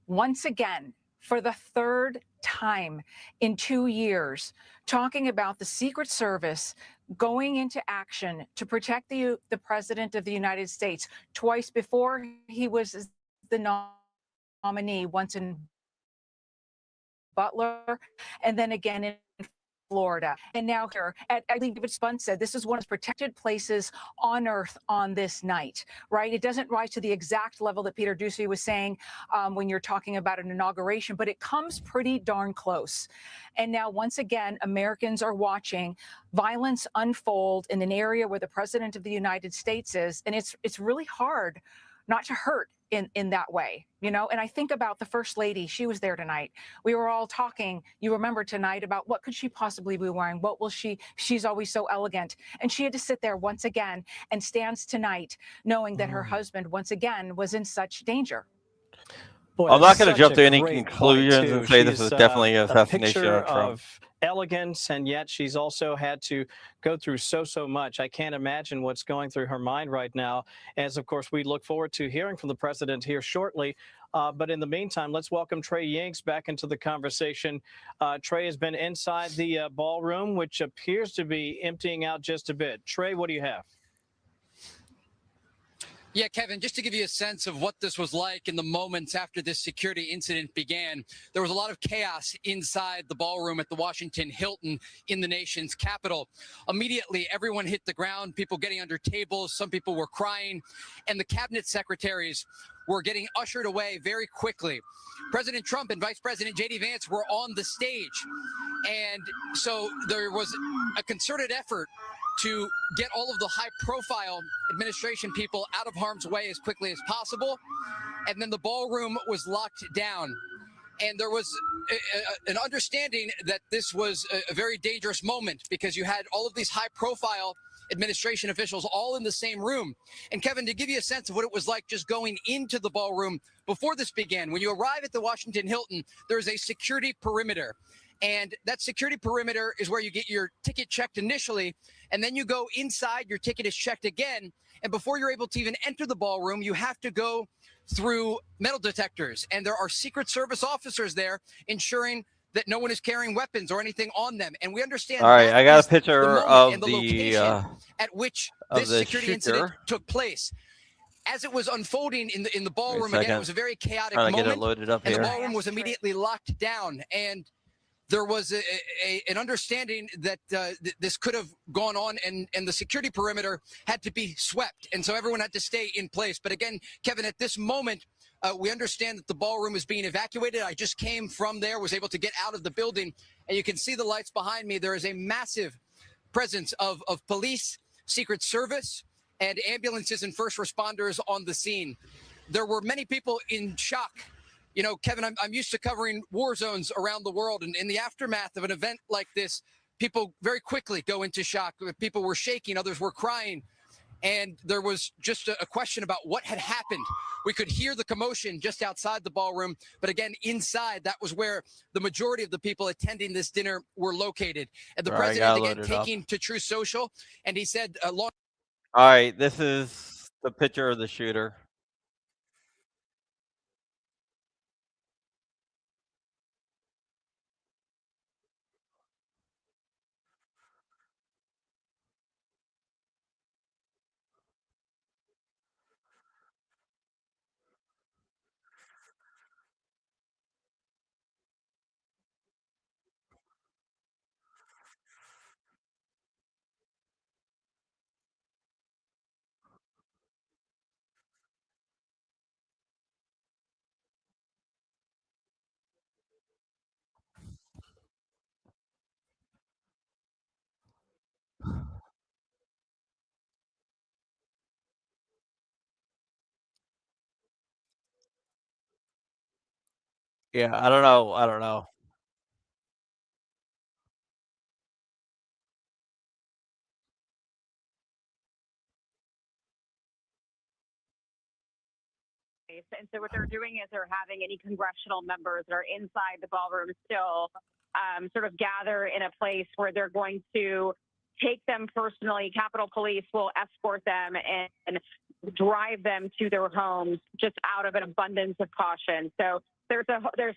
once again, for the 3rd time in 2 years, talking about the Secret Service going into action to protect the President of the United States. Twice before he was the nominee, once in Butler, and then again in Florida. And now here, I believe David Spun said this is one of the protected places on earth on this night, right? It doesn't rise to the exact level that Peter Doocy was saying when you're talking about an inauguration, but it comes pretty darn close. And now, once again, Americans are watching violence unfold in an area where the President of the United States is, and it's really hard not to hurt in that way, And I think about the First Lady. She was there tonight. We were all talking, you remember tonight, about what could she possibly be wearing? What will she's always so elegant. And she had to sit there once again and stands tonight knowing that her husband once again was in such danger. Boy, I'm not going to such jump a to any great conclusions point, and say this She's, is definitely an assassination picture of Trump. Of elegance, and yet she's also had to go through so much. I can't imagine what's going through her mind right now, as of course we look forward to hearing from the president here shortly. But in the meantime, let's welcome Trey Yingst back into the conversation. Trey has been inside the ballroom, which appears to be emptying out just a bit. Trey, what do you have? Yeah, Kevin, just to give you a sense of what this was like in the moments after this security incident began, there was a lot of chaos inside the ballroom at the Washington Hilton in the nation's capital. Immediately, everyone hit the ground, people getting under tables, some people were crying, and the cabinet secretaries were getting ushered away very quickly. President Trump and Vice President J.D. Vance were on the stage, and so there was a concerted effort to get all of the high-profile administration people out of harm's way as quickly as possible. And then the ballroom was locked down. And there was an understanding that this was a very dangerous moment because you had all of these high-profile administration officials all in the same room. And Kevin, to give you a sense of what it was like just going into the ballroom before this began, when you arrive at the Washington Hilton, there's a security perimeter. And that security perimeter is where you get your ticket checked initially, and then you go inside, your ticket is checked again. And before you're able to even enter the ballroom, you have to go through metal detectors. And there are Secret Service officers there ensuring that no one is carrying weapons or anything on them. And we understand All right, that I got a is the picture moment of and the the location at which this security incident shooter. took place. As it was unfolding in the ballroom, Wait a again, second. it was a very chaotic Trying to moment. get it loaded up and here. the ballroom was immediately locked down. And there was an understanding that this could have gone on and the security perimeter had to be swept. And so everyone had to stay in place. But again, Kevin, at this moment, we understand that the ballroom is being evacuated. I just came from there, was able to get out of the building. And you can see the lights behind me. There is a massive presence of police, Secret Service, and ambulances and first responders on the scene. There were many people in shock. You know, Kevin, I'm used to covering war zones around the world. And in the aftermath of an event like this, people very quickly go into shock. People were shaking, others were crying. And there was just a question about what had happened. We could hear the commotion just outside the ballroom. But again, inside, that was where the majority of the people attending this dinner were located. And the All right, president, again, load it up. taking to Truth Social. And he said, All right, this is the picture of the shooter. Yeah, I don't know. I don't know. And so what they're doing is they're having any congressional members that are inside the ballroom still sort of gather in a place where they're going to take them personally. Capitol Police will escort them and drive them to their homes just out of an abundance of caution. So there's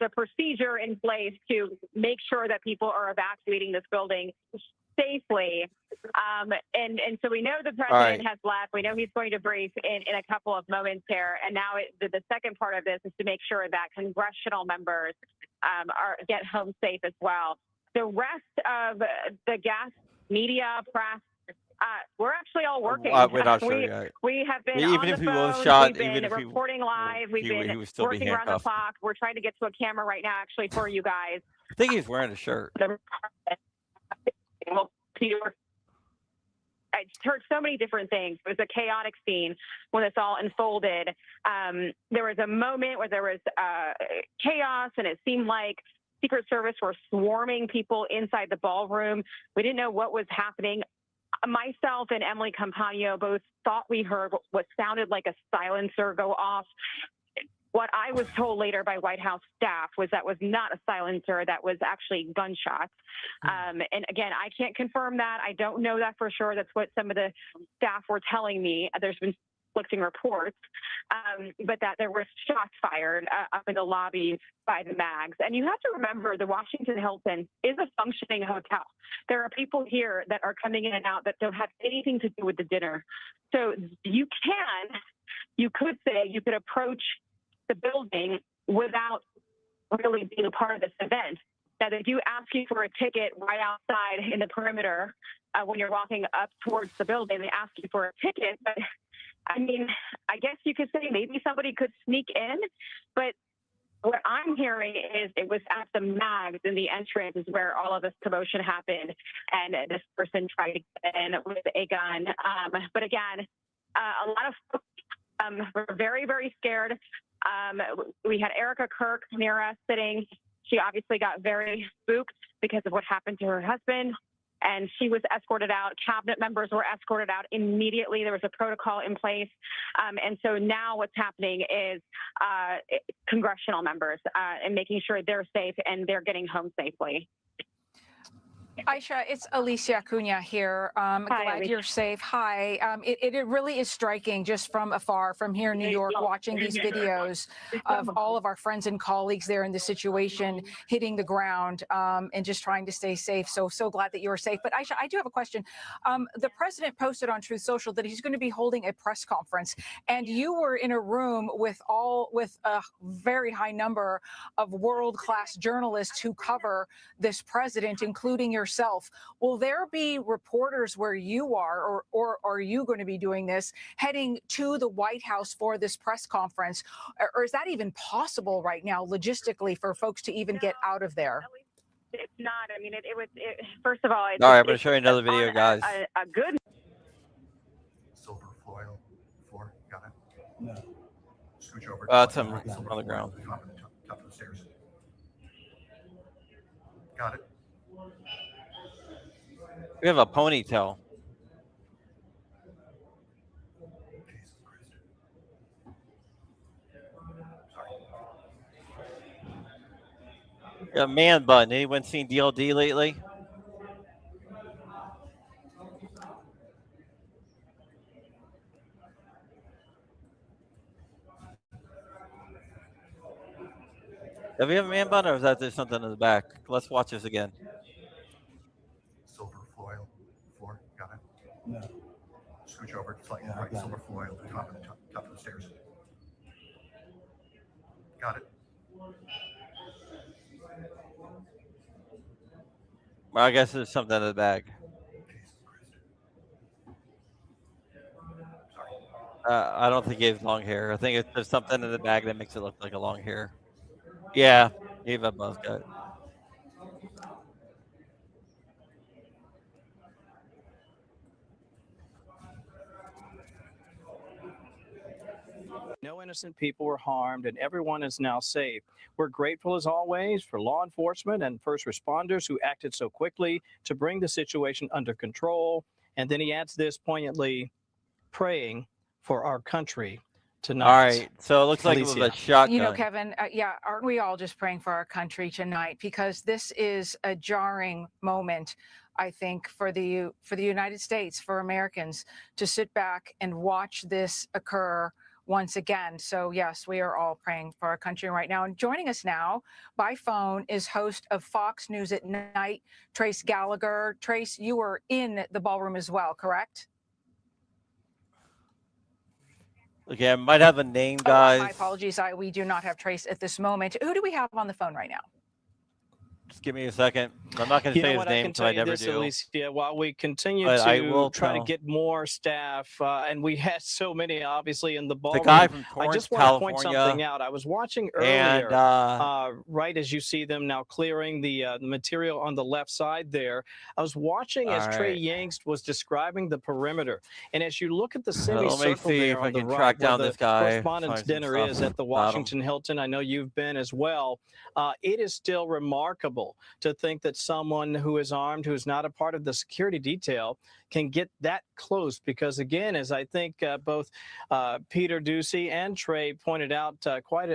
a procedure in place to make sure that people are evacuating this building safely. And so we know the president has left. We know he's going to brief in a couple of moments here. And now the second part of this is to make sure that congressional members get home safe as well. The rest of the guests, media, press, we're actually all working. We're not sure yet. We have been Even on if the he was phone. shot, We've been even if reporting live. We've been he would still be working around the handcuffed. clock. We're trying to get to a camera right now, actually, for you guys. I think he's wearing a shirt. I heard so many different things. It was a chaotic scene when this all unfolded. There was a moment where there was chaos, and it seemed like Secret Service were swarming people inside the ballroom. We didn't know what was happening. Myself and Emily Campagno both thought we heard what sounded like a silencer go off. What I was told later by White House staff was that was not a silencer, that was actually gunshots. And again, I can't confirm that. I don't know that for sure. That's what some of the staff were telling me. There's been conflicting reports, but that there were shots fired up in the lobby by the MAGs. And you have to remember the Washington Hilton is a functioning hotel. There are people here that are coming in and out that don't have anything to do with the dinner. So you can you could say you could approach the building without really being a part of this event. That they do ask you for a ticket right outside in the perimeter when you're walking up towards the building. They ask you for a ticket, but I mean, I guess you could say maybe somebody could sneak in, but what I'm hearing is it was at the mags in the entrance is where all of this commotion happened, and this person tried to get in with a gun. But again, a lot of folks were very, very scared. We had Erica Kirk near us sitting. She obviously got very spooked because of what happened to her husband, and she was escorted out. Cabinet members were escorted out immediately. There was a protocol in place. And so now what's happening is congressional members and making sure they're safe and they're getting home safely. Aisha, it's Alicia Acuna here. Glad Alicia. you're safe. Hi. It really is striking just from afar, from here in New York, watching these videos of all of our friends and colleagues there in the situation, hitting the ground and just trying to stay safe. So glad that you're safe. But Aisha, I do have a question. The president posted on Truth Social that he's going to be holding a press conference, and you were in a room with a very high number of world-class journalists who cover this president, including yourself. Will there be reporters where you are, or are you going to be doing this, heading to the White House for this press conference? Or is that even possible right now, logistically, for folks to even get out of there? It's not. I mean, first of all, All right, I'm going to show you another video, guys. A good Silver foil floor. Got it. No. Scooch over. It's on the ground. Top of the stairs. Got it. We have a ponytail. A man bun. Anyone seen DLD lately? Do we have a man bun, or is that there's something in the back? Let's watch this again. Silver foil floor. Got it. No. Scooch over. Slightly right. Silver foil. Top of the stairs. Got it. Well, I guess there's something in the bag. I don't think he has long hair. I think there's something in the bag that makes it look like a long hair. Yeah, he have a buzz cut. No innocent people were harmed, and everyone is now safe. We're grateful, as always, for law enforcement and first responders who acted so quickly to bring the situation under control. And then he adds this poignantly, praying for our country tonight. All right, so it looks like it was a shotgun. You know, Kevin, aren't we all just praying for our country tonight? Because this is a jarring moment, I think, for the United States, for Americans, to sit back and watch this occur once again. So yes, we are all praying for our country right now. And joining us now by phone is host of Fox News at Night, Trace Gallagher. Trace, you were in the ballroom as well, correct? Okay, I might have a name, guys. My apologies. We do not have Trace at this moment. Who do we have on the phone right now? Just give me a second. I'm not going to say his name because I never do. Alicia, while we continue to try to get more staff, and we had so many, obviously, in the ballroom. The guy from Torrance, I just want to point something out. I was watching earlier, right as you see them now clearing the material on the left side there. I was watching as Trey Yangst was describing the perimeter, and as you look at the semicircle there on the right, track down this guy. Correspondence dinner is at the Washington Hilton. I know you've been as well. It is still remarkable to think that someone who is armed, who is not a part of the security detail, can get that close. Because again, as I think both Peter Doocy and Trey pointed out quite,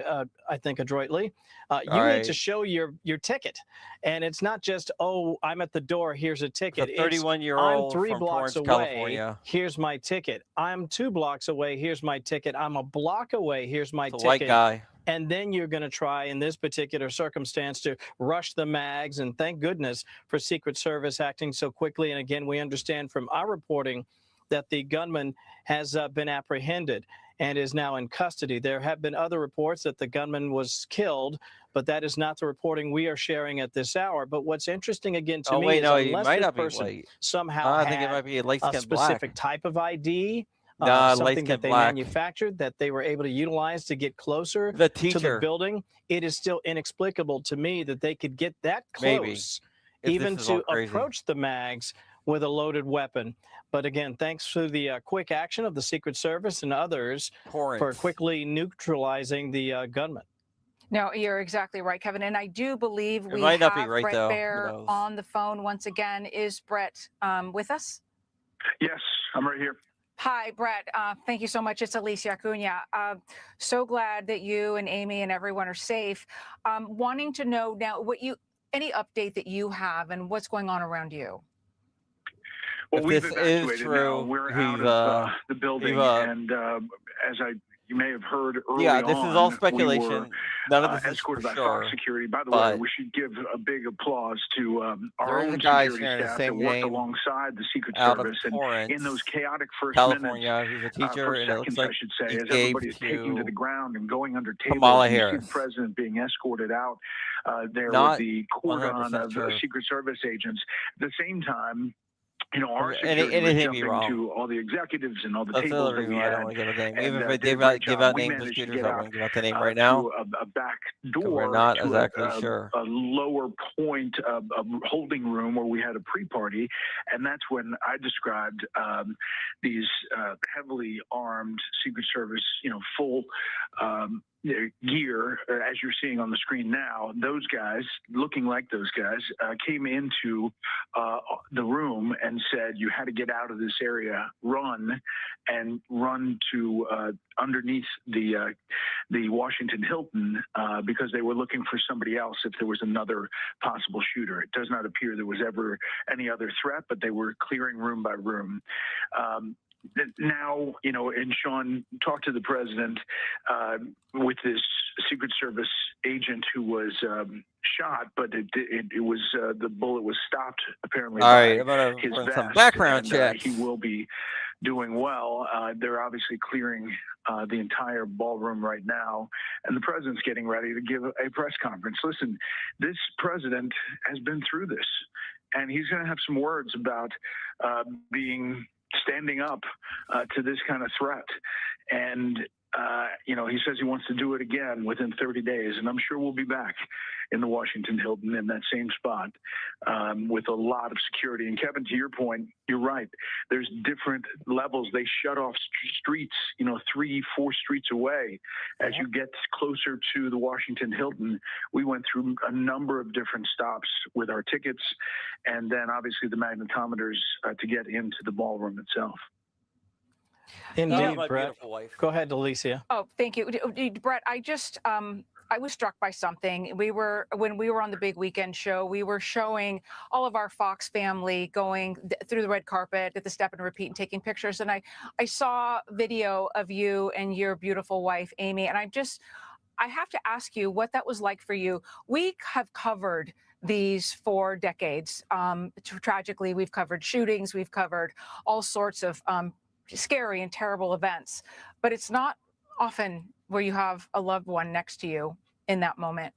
I think, adroitly, you need to show your ticket. And it's not just, oh, I'm at the door, here's a ticket. It's a 31-year-old I'm 3 from blocks Torrance, away, California. Here's my ticket. I'm 2 blocks away, here's my ticket. I'm a block away, here's my ticket. White guy. And then you're going to try, in this particular circumstance, to rush the mags. And thank goodness for Secret Service acting so quickly. And again, we understand from our reporting that the gunman has been apprehended. and is now in custody. There have been other reports that the gunman was killed, but that is not the reporting we are sharing at this hour. But what's interesting again to me is he unless might this not be person white. somehow I think it had might be a light a skin specific black. type of ID, Nah, something light-skinned that they black. manufactured that they were able to utilize to get closer The to the teacher. building, it is still inexplicable to me that they could get that Maybe. close If even this is all to crazy. approach the mags with a loaded weapon. But again, thanks to the quick action of the Secret Service and others for quickly neutralizing the gunman. No, you're exactly right, Kevin. And I do believe we might not be have right, Brett though. Who Baer knows? on the phone once again. Is Brett with us? Yes, I'm right here. Hi, Brett. Thank you so much. It's Alicia Acuna. So glad that you and Amy and everyone are safe. Wanting to know now any update that you have and what's going on around you. Well, If we've this is evacuated now. true, We're he's, out of the building, he's, and as you may have heard early yeah, this on, is all we speculation. were None of this is escorted for by sure. Fox Security. By the but way, we should give a big applause to our there is own a guy security sharing the staff that same worked name alongside the Secret out of Service, and Torrance, in those chaotic first California, who's a minutes, teacher, first and it looks seconds, like I should say, he as gave everybody is taking to the ground and going under tables, Kamala and you see Harris. the president being escorted out there Not with the cordon 100% of sure. Secret Service agents. At the same time, our Any- security was anything be jumping wrong. to all the executives and all the That's the tables other that reason we why I don't had. want to give a name. And, Even if I did a great give job. out We names of managed to shooters, get I out wouldn't give out the name right now. to a back 'Cause door we're not to exactly sure. a lower point of a holding room where we had a pre-party, and that's when I described these heavily armed Secret Service, full gear, as you're seeing on the screen now. Those guys, looking like those guys, came into the room and said, "You had to get out of this area, run to underneath the Washington Hilton because they were looking for somebody else if there was another possible shooter." It does not appear there was ever any other threat, but they were clearing room by room. Now, and Sean talked to the president with this Secret Service agent who was shot, but it was the bullet was stopped apparently All by right, I'm gonna his run vest, some background and checks. he will be doing well. They're obviously clearing the entire ballroom right now, and the president's getting ready to give a press conference. Listen, this president has been through this, and he's going to have some words about standing up to this kind of threat. And, he says he wants to do it again within 30 days. And I'm sure we'll be back in the Washington Hilton in that same spot with a lot of security. And Kevin, to your point, you're right. There's different levels. They shut off streets, 3-4 streets away. As you get closer to the Washington Hilton, we went through a number of different stops with our tickets, and then obviously the magnetometers to get into the ballroom itself. Indeed, my Brett. beautiful wife. Go ahead, Alicia. Oh, thank you. Brett, I was struck by something. When we were on the big weekend show, we were showing all of our Fox family going through the red carpet at the step and repeat and taking pictures. And I saw video of you and your beautiful wife, Amy. And I have to ask you what that was like for you. We have covered these for decades. Tragically, we've covered shootings. We've covered all sorts of scary and terrible events, but it's not often where you have a loved one next to you in that moment,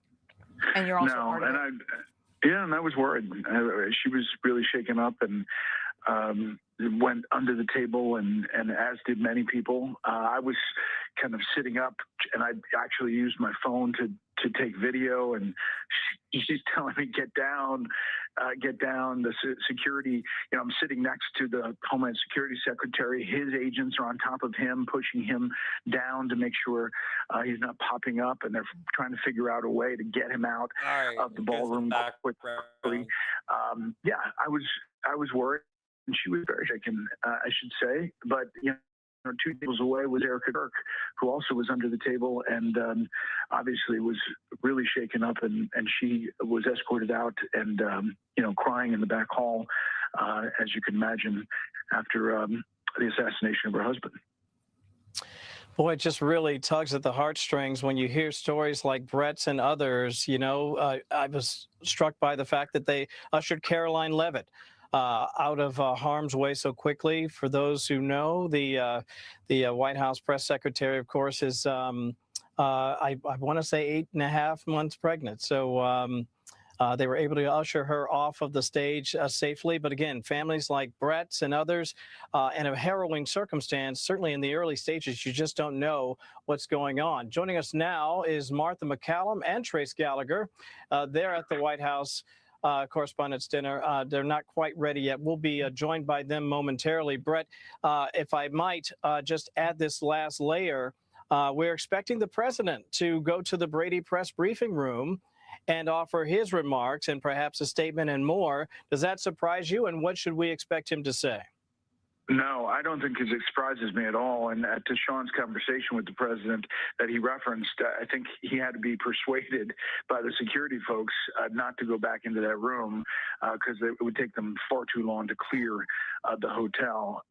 and you're also part of it. And I was worried. She was really shaken up and went under the table, and as did many people. I was kind of sitting up, and I actually used my phone to take video, and she's telling me, get down. The security, I'm sitting next to the Homeland Security Secretary. His agents are on top of him, pushing him down to make sure he's not popping up, and they're trying to figure out a way to get him out of the ballroom quickly. I was worried, and she was very shaken, I should say. But 2 tables away was Erica Kirk, who also was under the table and obviously was really shaken up, and she was escorted out and crying in the back hall, as you can imagine, after the assassination of her husband. Boy, it just really tugs at the heartstrings when you hear stories like Brett's and others. I was struck by the fact that they ushered Caroline Levitt out of harm's way so quickly. For those who know, the White House press secretary, of course, is I want to say 8.5 months pregnant. So they were able to usher her off of the stage safely. But again, families like Brett's and others, and a harrowing circumstance, certainly in the early stages, you just don't know what's going on. Joining us now is Martha McCallum and Trace Gallagher. They're at the White House Correspondents' Dinner. They're not quite ready yet. We'll be joined by them momentarily. Brett, if I might just add this last layer, we're expecting the president to go to the Brady press briefing room and offer his remarks and perhaps a statement and more. Does that surprise you, and what should we expect him to say? No, I don't think it surprises me at all. And to Sean's conversation with the president that he referenced, I think he had to be persuaded by the security folks not to go back into that room because it would take them far too long to clear the hotel.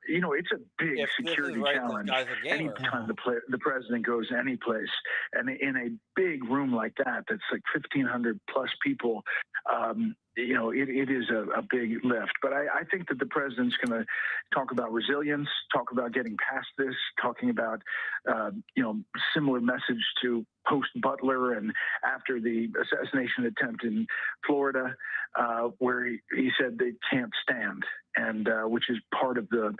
You know, it's a big security challenge anytime the president goes any place. And in a big room like that, that's like 1,500 plus people, you know, it is a big lift. But I think that the president's going to talk about resilience, talk about getting past this, talking about, you know, similar message to post-Butler and after the assassination attempt in Florida, where he said they can't stand, and which is part of the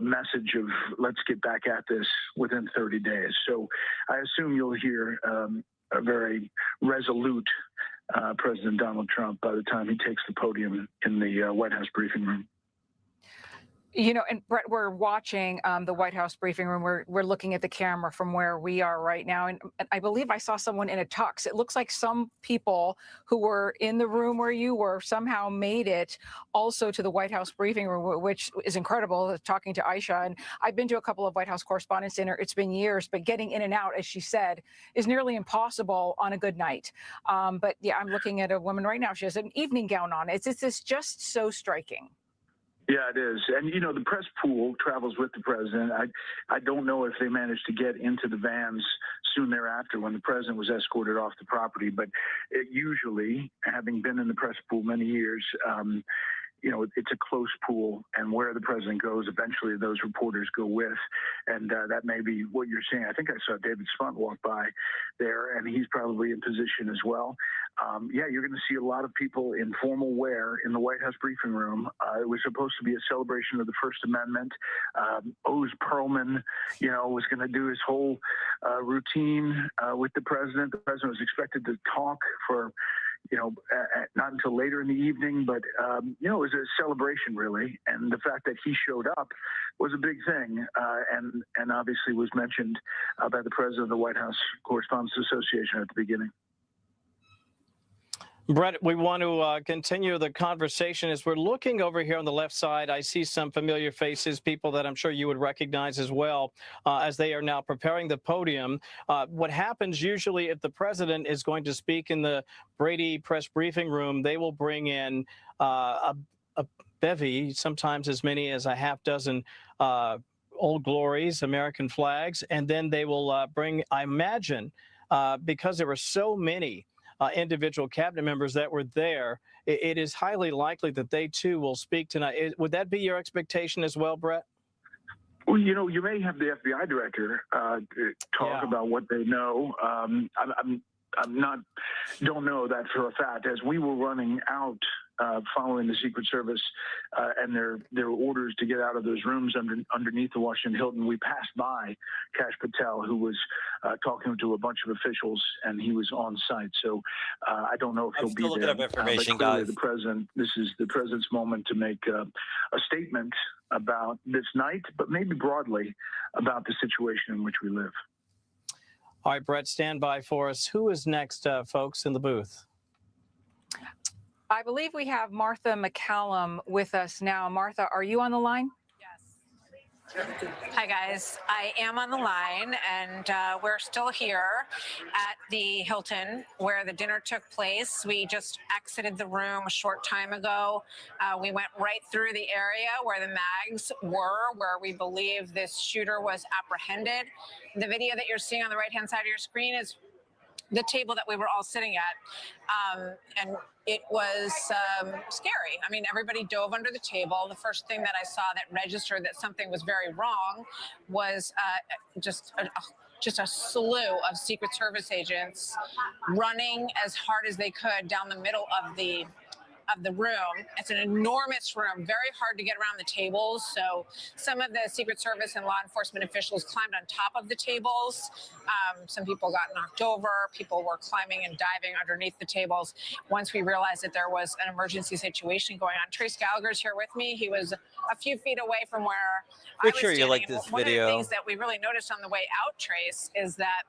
message of let's get back at this within 30 days. So I assume you'll hear a very resolute President Donald Trump by the time he takes the podium in the White House briefing room. You know, and Brett, we're watching the White House briefing room. We're looking at the camera from where we are right now. And I believe I saw someone in a tux. It looks like some people who were in the room where you were somehow made it also to the White House briefing room, which is incredible, talking to Aisha. And I've been to a couple of White House Correspondents' Dinner. It's been years, but getting in and out, as she said, is nearly impossible on a good night. But yeah, I'm looking at a woman right now. She has an evening gown on. It's just so striking. Yeah, it is. And, you know, the press pool travels with the president. I don't know if they managed to get into the vans soon thereafter when the president was escorted off the property. But it usually, having been in the press pool many years, you know, it's a close pool, and where the president goes, eventually those reporters go with. And that may be what you're seeing. I think I saw David Spunt walk by there, and he's probably in position as well. Yeah, you're going to see a lot of people in formal wear in the White House briefing room. It was supposed to be a celebration of the First Amendment. Oz Perlman, you know, was going to do his whole routine with the president. The president was expected to talk for, you know, not until later in the evening, but, you know, it was a celebration, really. And the fact that he showed up was a big thing, and obviously was mentioned by the president of the White House Correspondents Association at the beginning. Brett, we want to continue the conversation. As we're looking over here on the left side, I see some familiar faces, people that I'm sure you would recognize as well, as they are now preparing the podium. What happens usually if the president is going to speak in the Brady press briefing room, they will bring in a bevy, sometimes as many as a half dozen Old Glories, American flags, and then they will bring, I imagine, because there were so many individual cabinet members that were there, it is highly likely that they too will speak tonight. Would that be your expectation as well, Brett? Well, you know, you may have the FBI director talk about what they know. Don't know that for a fact. As we were running out following the Secret Service and their orders to get out of those rooms underneath the Washington Hilton, we passed by Kash Patel, who was talking to a bunch of officials, and he was on site. So I don't know if he'll be there. Up information, but clearly guys. this is the president's moment to make a statement about this night, but maybe broadly about the situation in which we live. All right, Brett, stand by for us. Who is next, folks, in the booth? I believe we have Martha McCallum with us now. Martha, are you on the line? Hi, guys. I am on the line, and we're still here at the Hilton where the dinner took place. We just exited the room a short time ago. We went right through the area where the mags were, where we believe this shooter was apprehended. The video that you're seeing on the right-hand side of your screen is the table that we were all sitting at. And it was scary. I mean, everybody dove under the table. The first thing that I saw that registered that something was very wrong was just a slew of Secret Service agents running as hard as they could down the middle of the room. It's an enormous room, very hard to get around the tables. So some of the Secret Service and law enforcement officials climbed on top of the tables. Some people got knocked over. People were climbing and diving underneath the tables. Once we realized that there was an emergency situation going on. Trace Gallagher's here with me. He was a few feet away from where I was Sure standing. you like this One video. of the things that we really noticed on the way out, Trace, is that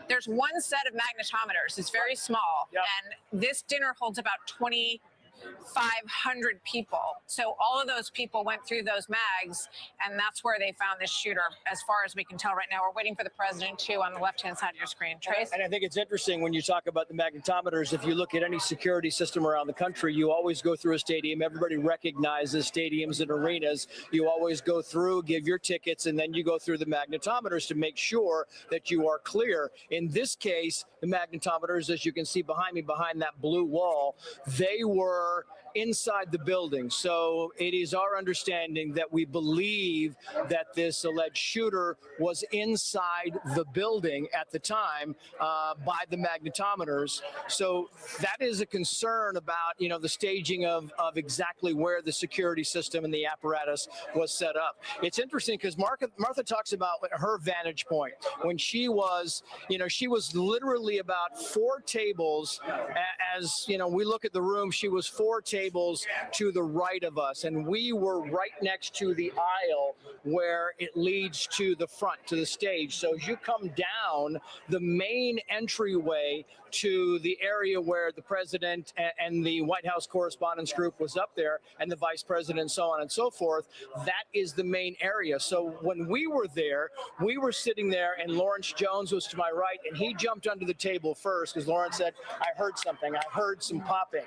there's one set of magnetometers. It's very small, and this dinner holds about 2,500 people. So all of those people went through those mags, and that's where they found this shooter, as far as we can tell right now. We're waiting for the president, too, on the left-hand side of your screen. Trace? And I think it's interesting when you talk about the magnetometers. If you look at any security system around the country, you always go through a stadium. Everybody recognizes stadiums and arenas. You always go through, give your tickets, and then you go through the magnetometers to make sure that you are clear. In this case, the magnetometers, as you can see behind me, behind that blue wall, they were inside the building. So it is our understanding that we believe that this alleged shooter was inside the building at the time by the magnetometers. So that is a concern about, you know, the staging of exactly where the security system and the apparatus was set up. It's interesting because Martha talks about her vantage point when she was, you know, she was literally about 4 tables as, you know, we look at the room, she was 4 tables to the right of us, and we were right next to the aisle where it leads to the front, to the stage. So as you come down the main entryway to the area where the president and the White House Correspondents Group was up there, and the vice president, and so on and so forth, that is the main area. So when we were there, we were sitting there, and Lawrence Jones was to my right, and he jumped under the table first because Lawrence said, I heard something. I heard some popping.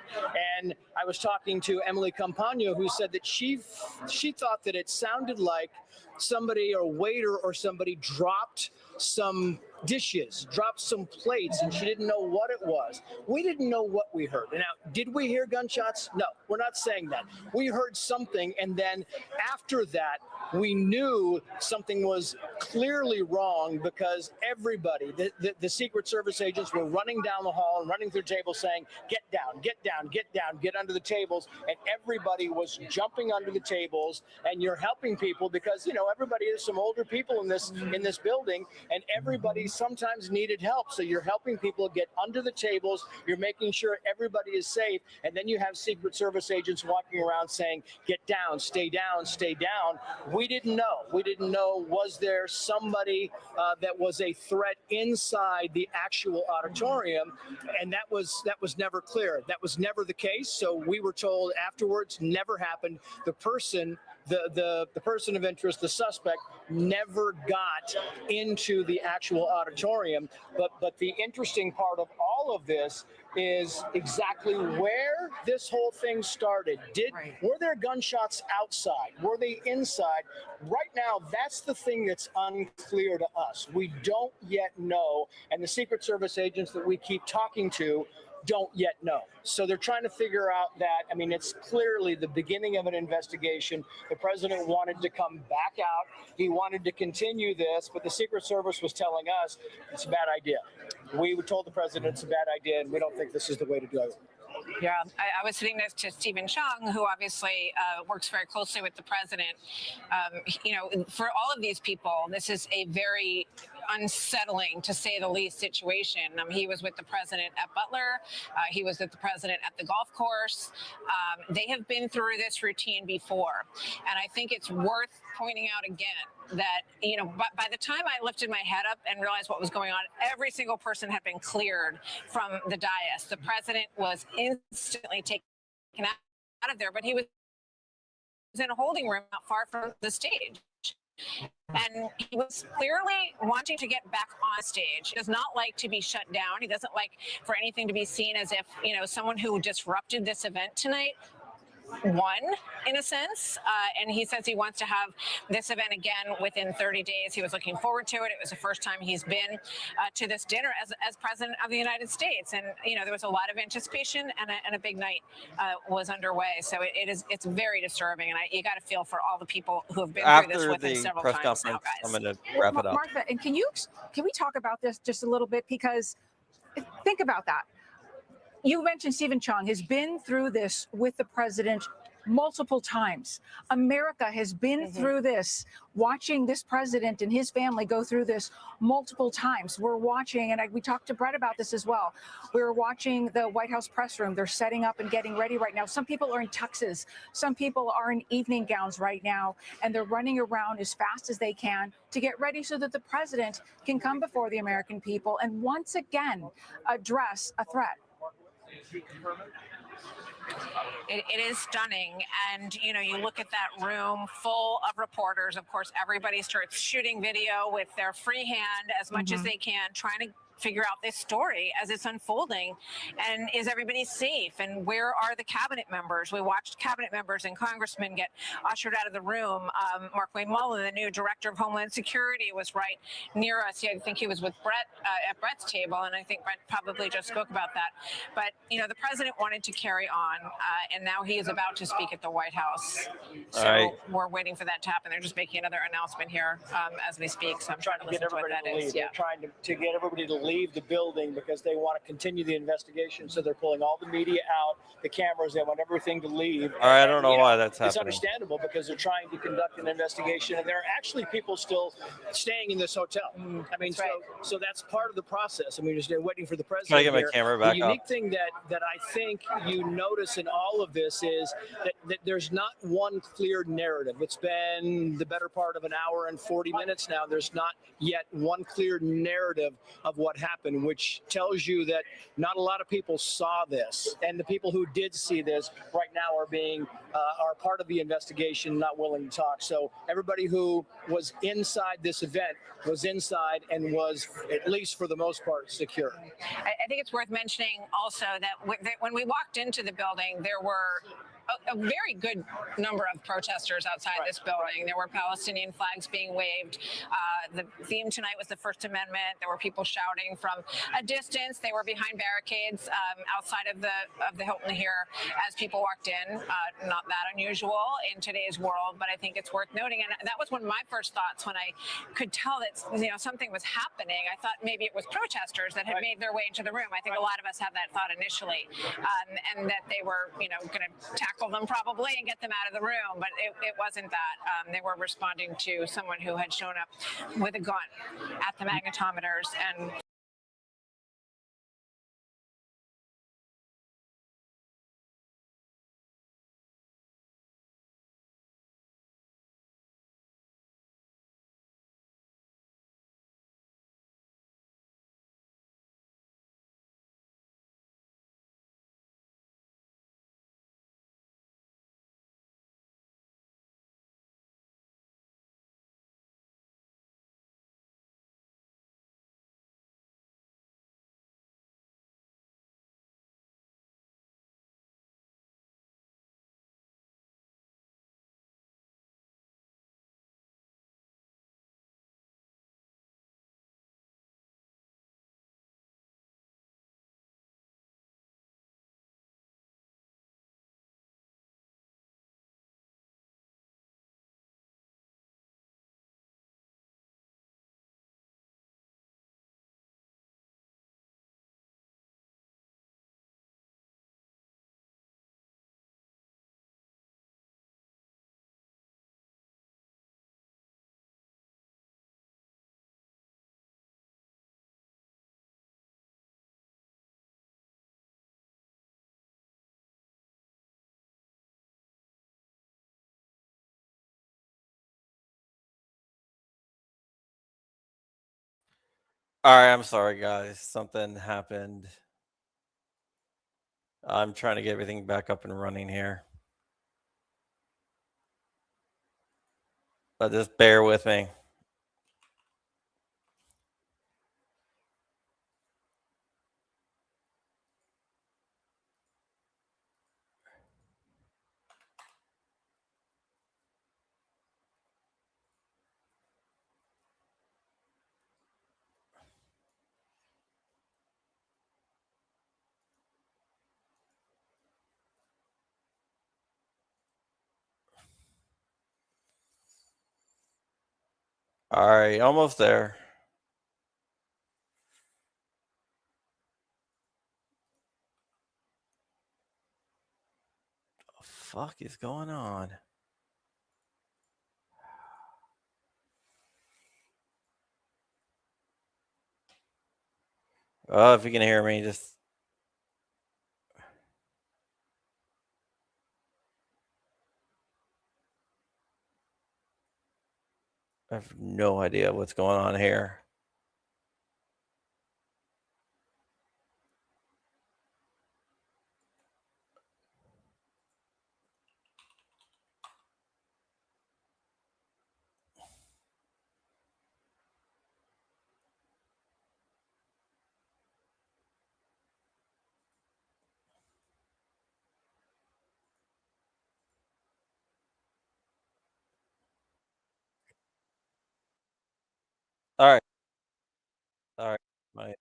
And I was talking to Emily Campagno, who said that she thought that it sounded like somebody, or a waiter or somebody, dropped some dishes, dropped some plates, and she didn't know what it was. We didn't know what we heard. Now, did we hear gunshots? No, we're not saying that. We heard something, and then after that, we knew something was clearly wrong because everybody, the Secret Service agents were running down the hall and running through tables saying, get down, get down, get down, get under the tables, and everybody was jumping under the tables. And you're helping people because, you know, everybody is some older people in this building, and everybody sometimes needed help. So you're helping people get under the tables, you're making sure everybody is safe, and then you have Secret Service agents walking around saying, get down, stay down, stay down. We didn't know. We didn't know, was there somebody that was a threat inside the actual auditorium, and that was never clear. That was never the case. So we were told afterwards, never happened. The person, the person of interest, the suspect, never got into the actual auditorium. But the interesting part of all of this is exactly where this whole thing started. Were there gunshots outside? Were they inside? Right now, that's the thing that's unclear to us. We don't yet know, and the Secret Service agents that we keep talking to don't yet know. So they're trying to figure out that, I mean, it's clearly the beginning of an investigation. The president wanted to come back out. He wanted to continue this, but the Secret Service was telling us it's a bad idea. We told the president it's a bad idea, and we don't think this is the way to do it. Yeah, I was sitting next to Stephen Chung, who obviously works very closely with the president. You know, for all of these people, this is a very unsettling, to say the least, situation. He was with the president at Butler. He was with the president at the golf course. They have been through this routine before. And I think it's worth pointing out again that, you know, by the time I lifted my head up and realized what was going on, every single person had been cleared from the dais. The president was instantly taken out of there, but he was in a holding room not far from the stage. And he was clearly wanting to get back on stage. He does not like to be shut down. He doesn't like for anything to be seen as if, you know, someone who disrupted this event tonight. won in a sense. And he says he wants to have this event again within 30 days. He was looking forward to it. It was the first time he's been to this dinner as president of the United States. And, you know, there was a lot of anticipation and a big night was underway. So it's very disturbing. And you got to feel for all the people who have been through this After with him the several press times now, conference, I'm guys. going to wrap it up. Martha, and can we talk about this just a little bit? Because think about that. You mentioned Stephen Chung has been through this with the president multiple times. America has been through this, watching this president and his family go through this multiple times. We're watching, and we talked to Brett about this as well. We're watching the White House press room. They're setting up and getting ready right now. Some people are in tuxes. Some people are in evening gowns right now, and they're running around as fast as they can to get ready so that the president can come before the American people and once again address a threat. It is stunning. And, you know, you look at that room full of reporters. Of course, everybody starts shooting video with their free hand as much as they can, trying to figure out this story as it's unfolding. And is everybody safe? And where are the cabinet members? We watched cabinet members and congressmen get ushered out of the room. Mark Wayne Mullen, the new director of Homeland Security, was right near us. I think he was with Brett at Brett's table, and I think Brett probably just spoke about that. But, you know, the president wanted to carry on, and now he is about to speak at the White House. So we're waiting for that to happen. They're just making another announcement here as we speak. So I'm trying to listen to what that is. They're trying to get everybody to leave the building because they want to continue the investigation. So they're pulling all the media out, the cameras. They want everything to leave. All right, I don't know why that's It's happening. understandable because they're trying to conduct an investigation, and there are actually people still staying in this hotel. I mean, so that's part of the process. I mean, just waiting for the president. Can I get my camera back The unique thing that I think you notice in all of this is that there's not one clear narrative. It's been the better part of an hour and 40 minutes now. There's not yet one clear narrative of what happened, which tells you that not a lot of people saw this, and the people who did see this right now are part of the investigation, not willing to talk. So everybody who was inside this event was inside and was, at least for the most part, secure. I think it's worth mentioning also that when we walked into the building, there were a very good number of protesters outside this building. There were Palestinian flags being waved. The theme tonight was the First Amendment. There were people shouting from a distance. They were behind barricades outside of the Hilton here as people walked in. Not that unusual in today's world, but I think it's worth noting. And that was one of my first thoughts when I could tell that something was happening. I thought maybe it was protesters that had made their way into the room. I think a lot of us had that thought initially, and that they were going to tackle them probably and get them out of the room, but it wasn't that. They were responding to someone who had shown up with a gun at the magnetometers and All right, I'm sorry, guys. Something happened. I'm trying to get everything back up and running here. But just bear with me. All right, almost there. What the fuck is going on? Oh, if you can hear me, just I have no idea what's going on here. All right. All right. Let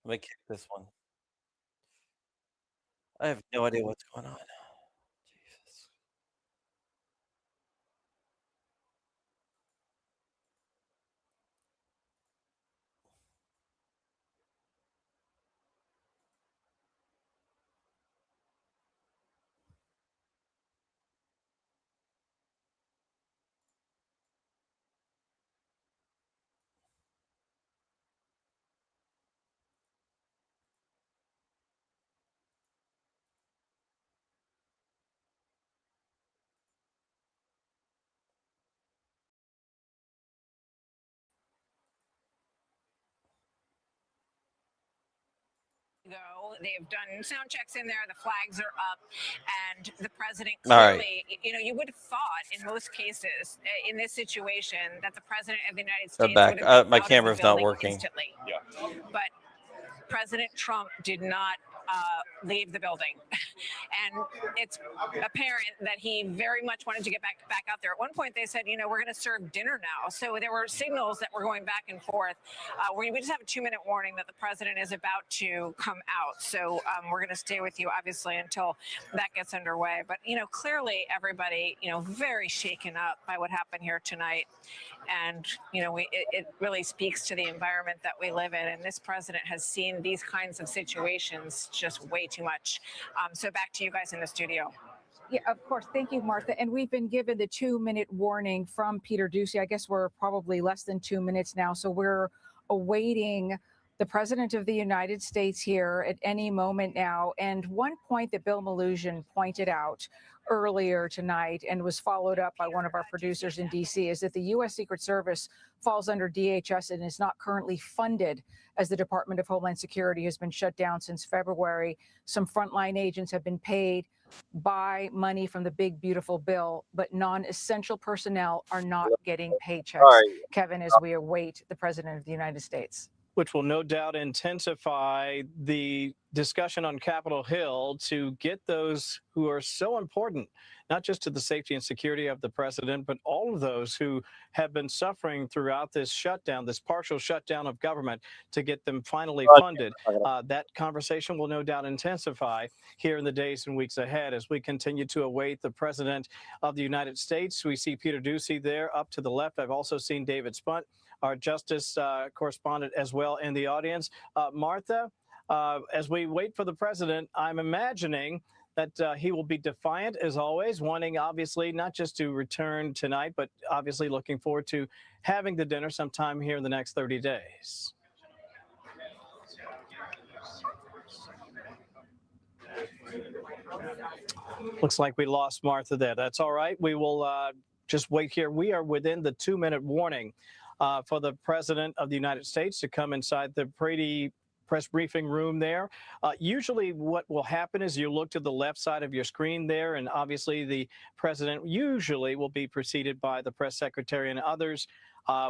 me kick this one. I have no idea what's going on. Jesus. Go. They've done sound checks in there. The flags are up, and the president All right. clearly, you would have thought in most cases in this situation that the president of the United I'm States back. would have been My out of the camera's not building working. instantly. Yeah. But President Trump did not leave the building. And it's apparent that he very much wanted to get back out there. At one point, they said, we're going to serve dinner now. So there were signals that were going back and forth. We just have a 2-minute warning that the president is about to come out. So we're going to stay with you, obviously, until that gets underway. But, clearly everybody, very shaken up by what happened here tonight. And, it really speaks to the environment that we live in. And this president has seen these kinds of situations just way too much. So back to you guys in the studio. Yeah, of course. Thank you, Martha. And we've been given the 2-minute warning from Peter Doocy. I guess we're probably less than 2 minutes now. So we're awaiting the President of the United States here at any moment now. And one point that Bill Maloogian pointed out earlier tonight and was followed up by one of our producers in D.C. is that the U.S. Secret Service falls under DHS and is not currently funded, as the Department of Homeland Security has been shut down since February. Some frontline agents have been paid by money from the big, beautiful bill, but non-essential personnel are not getting paychecks. Right. Kevin, as we await the President of the United States. Which will no doubt intensify the discussion on Capitol Hill to get those who are so important, not just to the safety and security of the president, but all of those who have been suffering throughout this shutdown, this partial shutdown of government, to get them finally funded. That conversation will no doubt intensify here in the days and weeks ahead as we continue to await the president of the United States. We see Peter Doocy there up to the left. I've also seen David Spunt, our justice correspondent, as well in the audience. Martha, as we wait for the president, I'm imagining that he will be defiant as always, wanting obviously not just to return tonight, but obviously looking forward to having the dinner sometime here in the next 30 days. Looks like we lost Martha there. That's all right. We will just wait here. We are within the 2-minute warning for the President of the United States to come inside the Brady press briefing room there. Usually what will happen is you look to the left side of your screen there, and obviously the president usually will be preceded by the press secretary and others.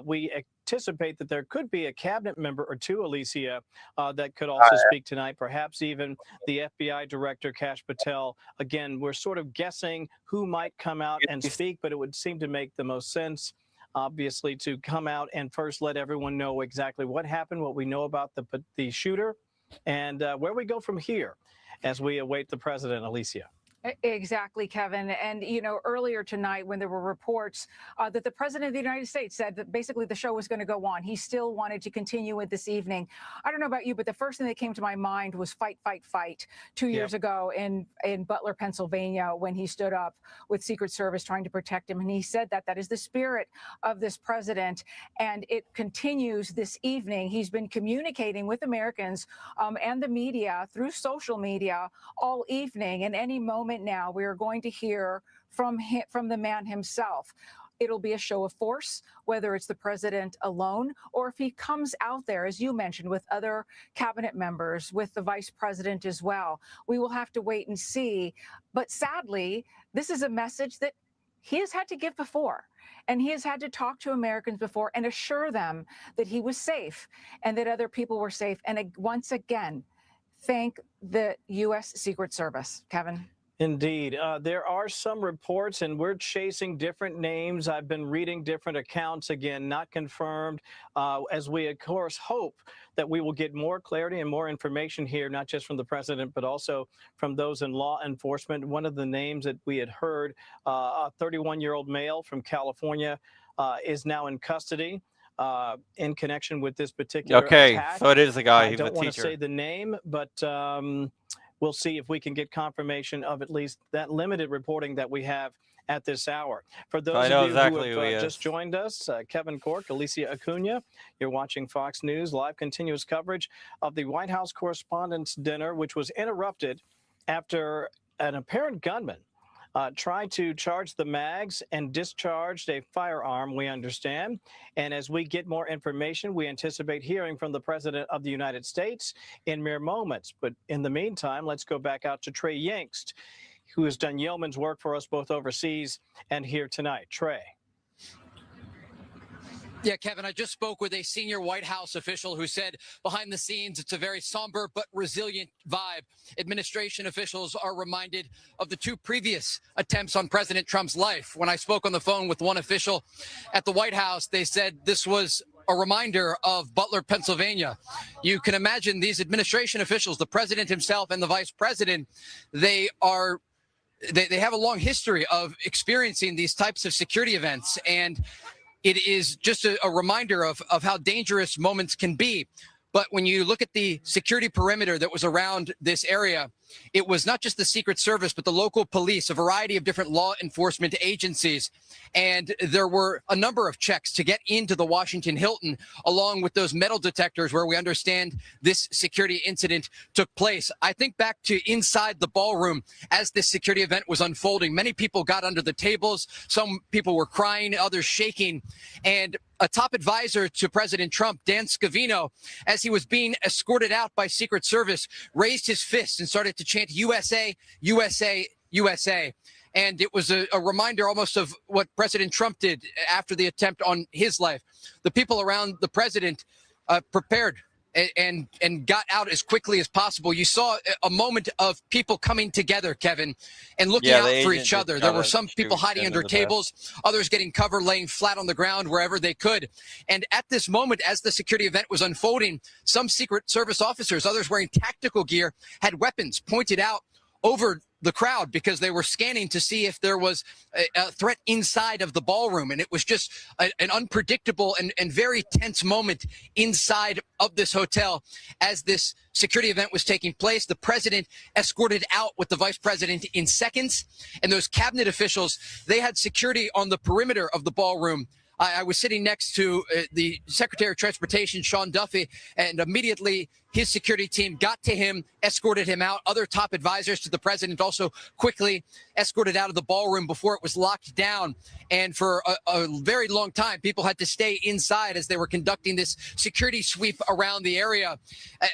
We anticipate that there could be a cabinet member or two, Alicia, that could also speak tonight, perhaps even the FBI director, Kash Patel. Again, we're sort of guessing who might come out and speak, but it would seem to make the most sense, obviously, to come out and first let everyone know exactly what happened, what we know about the shooter, and where we go from here as we await the president, Alicia. Exactly, Kevin. And, you know, earlier tonight when there were reports that the president of the United States said that basically the show was going to go on, he still wanted to continue it this evening. I don't know about you, but the first thing that came to my mind was Fight, Fight, Fight 2 years ago in Butler, Pennsylvania, when he stood up with Secret Service trying to protect him. And he said that that is the spirit of this president. And it continues this evening. He's been communicating with Americans and the media through social media all evening. And any moment now, we are going to hear from the man himself. It'll be a show of force, whether it's the president alone or if he comes out there, as you mentioned, with other cabinet members, with the vice president as well. We will have to wait and see. But sadly, this is a message that he has had to give before. And he has had to talk to Americans before and assure them that he was safe and that other people were safe. And once again, thank the U.S. Secret Service. Kevin? Indeed. There are some reports, and we're chasing different names. I've been reading different accounts, again, not confirmed, as we, of course, hope that we will get more clarity and more information here, not just from the president, but also from those in law enforcement. One of the names that we had heard, a 31-year-old male from California, is now in custody. In connection with this particular attack. So it is a guy. I don't want to say the name, but we'll see if we can get confirmation of at least that limited reporting that we have at this hour. For those of you who have just joined us, Kevin Cork, Alicia Acuna, you're watching Fox News live continuous coverage of the White House Correspondents' Dinner, which was interrupted after an apparent gunman tried to charge the mags and discharged a firearm, we understand. And as we get more information, we anticipate hearing from the President of the United States in mere moments. But in the meantime, let's go back out to Trey Yingst, who has done yeoman's work for us both overseas and here tonight. Trey. Yeah, Kevin, I just spoke with a senior White House official who said behind the scenes, it's a very somber but resilient vibe. Administration officials are reminded of the two previous attempts on President Trump's life. When I spoke on the phone with one official at the White House, they said this was a reminder of Butler, Pennsylvania. You can imagine these administration officials, the president himself and the vice president, they have a long history of experiencing these types of security events. And it is just a reminder of how dangerous moments can be. But when you look at the security perimeter that was around this area, it was not just the Secret Service, but the local police, a variety of different law enforcement agencies. And there were a number of checks to get into the Washington Hilton, along with those metal detectors where we understand this security incident took place. I think back to inside the ballroom as this security event was unfolding. Many people got under the tables. Some people were crying, others shaking. And a top advisor to President Trump, Dan Scavino, as he was being escorted out by Secret Service, raised his fist and started to chant USA, USA, USA. And it was a reminder almost of what President Trump did after the attempt on his life. The people around the president prepared and got out as quickly as possible. You saw a moment of people coming together, Kevin, and looking out for each other. There were some people hiding under tables, others getting cover, laying flat on the ground wherever they could. And at this moment, as the security event was unfolding, some Secret Service officers, others wearing tactical gear, had weapons pointed out over the crowd because they were scanning to see if there was a threat inside of the ballroom. And it was just an unpredictable and very tense moment inside of this hotel as this security event was taking place. The president escorted out with the vice president in seconds. And those cabinet officials, they had security on the perimeter of the ballroom. I was sitting next to the Secretary of Transportation, Sean Duffy, and immediately his security team got to him, escorted him out. Other top advisors to the president also quickly escorted out of the ballroom before it was locked down. And for a very long time, people had to stay inside as they were conducting this security sweep around the area.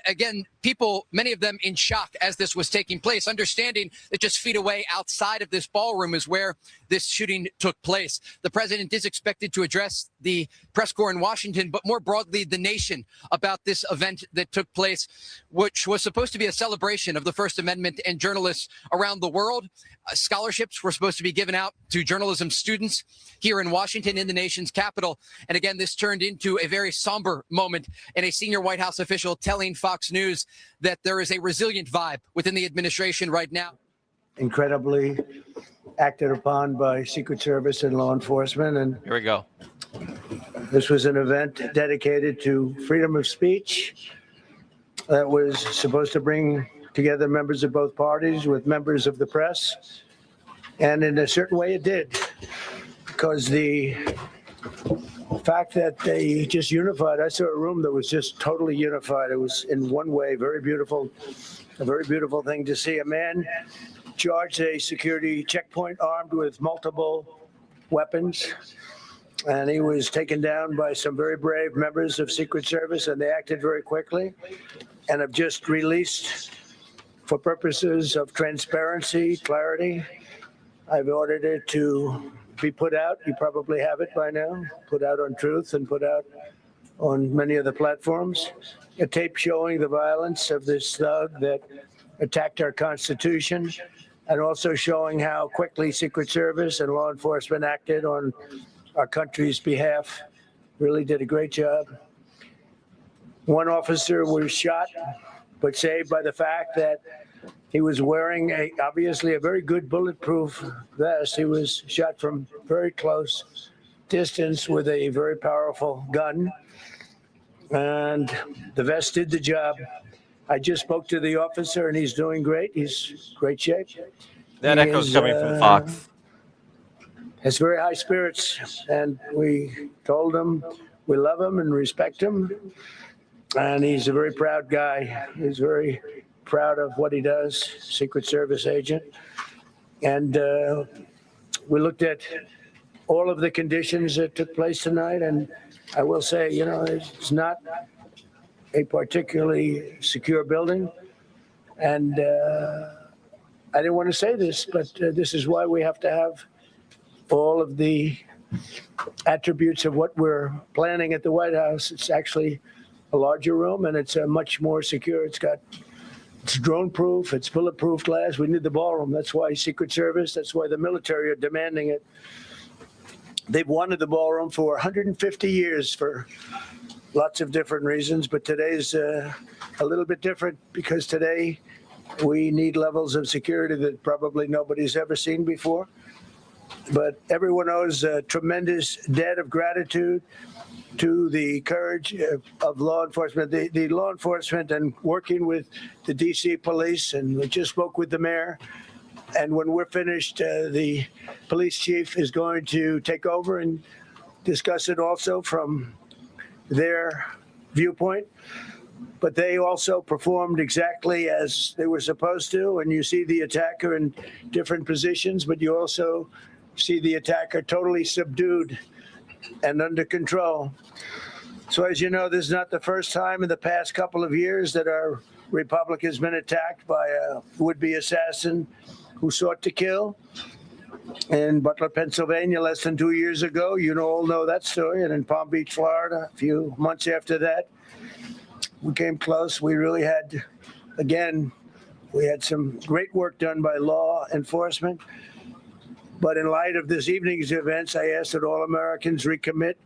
Again, people, many of them in shock as this was taking place, understanding that just feet away outside of this ballroom is where this shooting took place. The president is expected to address the press corps in Washington, but more broadly, the nation about this event that took place, which was supposed to be a celebration of the First Amendment and journalists around the world. Scholarships were supposed to be given out to journalism students here in Washington, in the nation's capital. And again, this turned into a very somber moment, and a senior White House official telling Fox News that there is a resilient vibe within the administration right now. incredibly acted upon by Secret Service and law enforcement. And here we go. This was an event dedicated to freedom of speech that was supposed to bring together members of both parties with members of the press. And in a certain way it did, because the fact that they just unified, I saw a room that was just totally unified. It was in one way, very beautiful, a very beautiful thing to see. A man charged a security checkpoint armed with multiple weapons, and he was taken down by some very brave members of Secret Service, and they acted very quickly and have just released, for purposes of transparency, clarity, I've ordered it to be put out. You probably have it by now, put out on Truth and put out on many of the platforms. A tape showing the violence of this thug that attacked our Constitution, and also showing how quickly Secret Service and law enforcement acted on our country's behalf. Really did a great job. One officer was shot, but saved by the fact that he was wearing obviously a very good bulletproof vest. He was shot from very close distance with a very powerful gun, and the vest did the job. I just spoke to the officer, and he's doing great. He's great shape. That echo's coming from Fox. Has very high spirits, and we told him we love him and respect him, and he's a very proud guy. He's very proud of what he does, Secret Service agent. And we looked at all of the conditions that took place tonight, and I will say, you know, it's not a particularly secure building. And I didn't want to say this, but this is why we have to have all of the attributes of what we're planning at the White House. It's actually a larger room, and it's much more secure. It's drone-proof, it's bulletproof glass. We need the ballroom. That's why Secret Service, that's why the military are demanding it. They've wanted the ballroom for 150 years for lots of different reasons, but today's a little bit different, because today we need levels of security that probably nobody's ever seen before. But everyone owes a tremendous debt of gratitude to the courage of law enforcement, the law enforcement, and working with the D.C. police. And we just spoke with the mayor. And when we're finished, the police chief is going to take over and discuss it also from their viewpoint. But they also performed exactly as they were supposed to. And you see the attacker in different positions, but you also see the attacker totally subdued and under control. So as you know, this is not the first time in the past couple of years that our republic has been attacked by a would-be assassin who sought to kill. In Butler, Pennsylvania, less than 2 years ago, you all know that story. And in Palm Beach, Florida, a few months after that, we came close. We really had, again, we had some great work done by law enforcement. But in light of this evening's events, I ask that all Americans recommit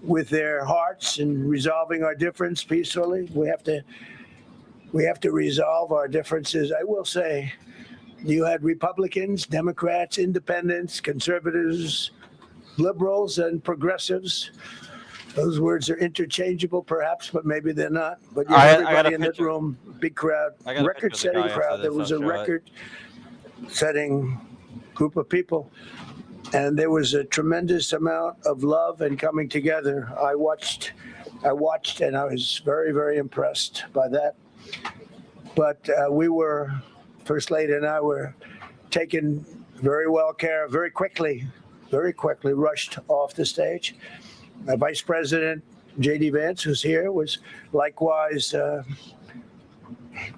with their hearts in resolving our difference peacefully. We have to resolve our differences. I will say, you had Republicans, Democrats, independents, conservatives, liberals, and progressives. Those words are interchangeable, perhaps, but maybe they're not. But you had everybody in that room, big crowd, record-setting crowd. There was a record-setting group of people, and there was a tremendous amount of love and coming together. I watched, and I was very, very impressed by that. But First Lady and I were taken very well care of, very quickly rushed off the stage. Vice President J.D. Vance, who's here, was likewise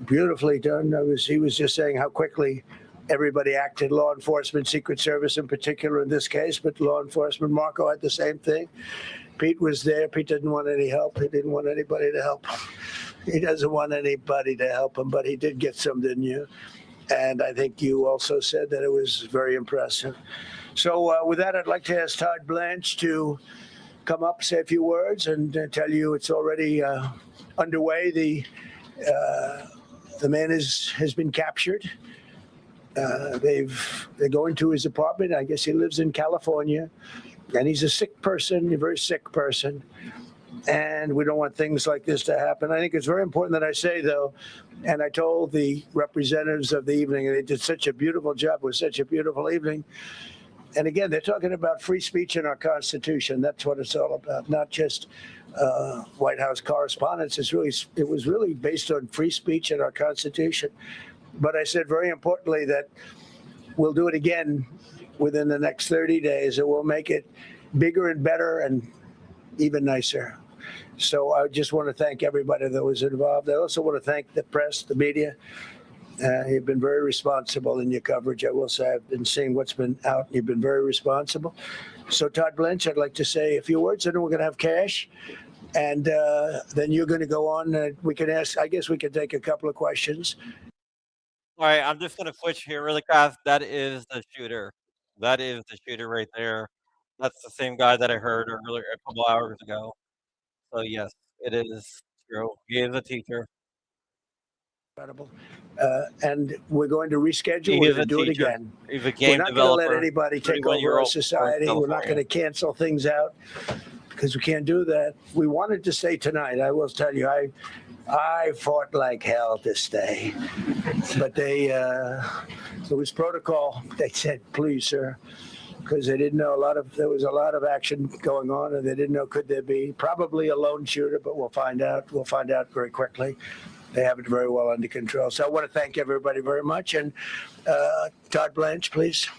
beautifully done. He was just saying how quickly everybody acted, law enforcement, Secret Service in particular in this case, but law enforcement. Marco had the same thing. Pete was there. Pete didn't want any help. He didn't want anybody to help him. He doesn't want anybody to help him, but he did get some, didn't you? And I think you also said that it was very impressive. So with that, I'd like to ask Todd Blanche to come up, say a few words, and tell you it's already underway. The man has been captured. They're going to his apartment. I guess he lives in California, and he's a sick person, a very sick person. And we don't want things like this to happen. I think it's very important that I say, though, and I told the representatives of the evening, and they did such a beautiful job. It was such a beautiful evening. And again, they're talking about free speech in our Constitution. That's what it's all about, not just White House correspondence. It was really based on free speech in our Constitution. But I said very importantly that we'll do it again within the next 30 days, and we'll make it bigger and better and even nicer. So I just want to thank everybody that was involved. I also want to thank the press, the media. You've been very responsible in your coverage. I will say I've been seeing what's been out. You've been very responsible. So Todd Blanche, I'd like to say a few words, and then we're going to have cash. And then you're going to go on. We can ask, I guess we can take a couple of questions. All right, I'm just gonna switch here really fast. That is the shooter. That is the shooter right there. That's the same guy that I heard earlier a couple hours ago. So yes, it is true. He is a teacher. Incredible. And we're going to reschedule. He We're is going a to do it teacher. again. He's a We're game not going to developer. let anybody take over our 31-year-old society. We're not going to cancel things out because we can't do that. We wanted to stay tonight. I will tell you, I fought like hell to stay, but there was protocol. They said, please, sir, because they didn't know there was a lot of action going on, and they didn't know could there be probably a lone shooter, but we'll find out. We'll find out very quickly. They have it very well under control. So I want to thank everybody very much. And Todd Blanche, please.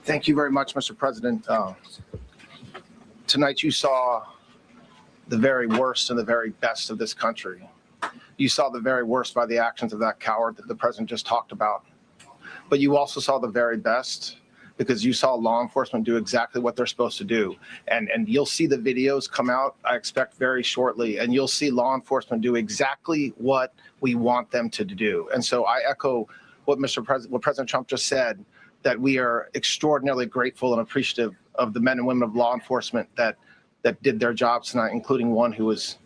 Thank you very much, Mr. President. Tonight you saw the very worst and the very best of this country. You saw the very worst by the actions of that coward that the president just talked about. But you also saw the very best because you saw law enforcement do exactly what they're supposed to do. And you'll see the videos come out, I expect, very shortly, and you'll see law enforcement do exactly what we want them to do. And so I echo what President Trump just said, that we are extraordinarily grateful and appreciative of the men and women of law enforcement that did their jobs tonight, including one who was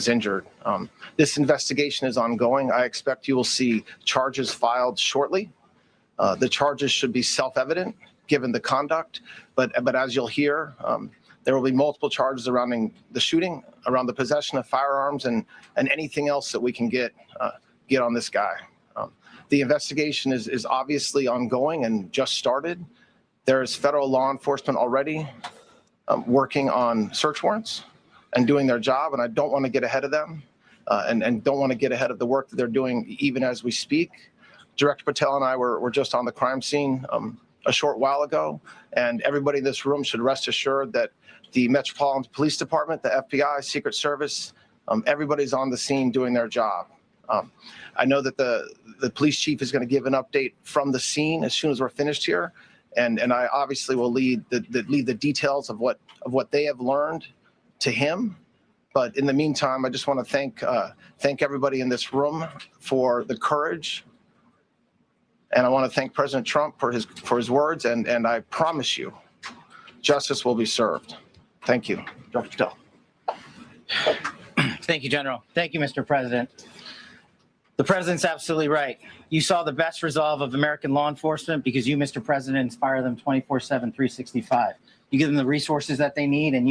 injured. This investigation is ongoing. I expect you will see charges filed shortly. The charges should be self-evident given the conduct, but as you'll hear, there will be multiple charges surrounding the shooting, around the possession of firearms, and anything else that we can get on this guy. The investigation is obviously ongoing and just started. There is federal law enforcement already working on search warrants and doing their job, and I don't want to get ahead of them and don't want to get ahead of the work that they're doing even as we speak. Director Patel and I were just on the crime scene a short while ago, and everybody in this room should rest assured that the Metropolitan Police Department, the FBI, Secret Service, everybody's on the scene doing their job. I know that the police chief is going to give an update from the scene as soon as we're finished here, and I obviously will lead the details of what they have learned to him. But in the meantime, I just want to thank everybody in this room for the courage. And I want to thank President Trump for his words, and I promise you, justice will be served. Thank you, Dr. Patel. Thank you, General. Thank you, Mr. President. The president's absolutely right. You saw the best resolve of American law enforcement because you, Mr. President, inspire them 24/7, 365. You give them the resources that they need, and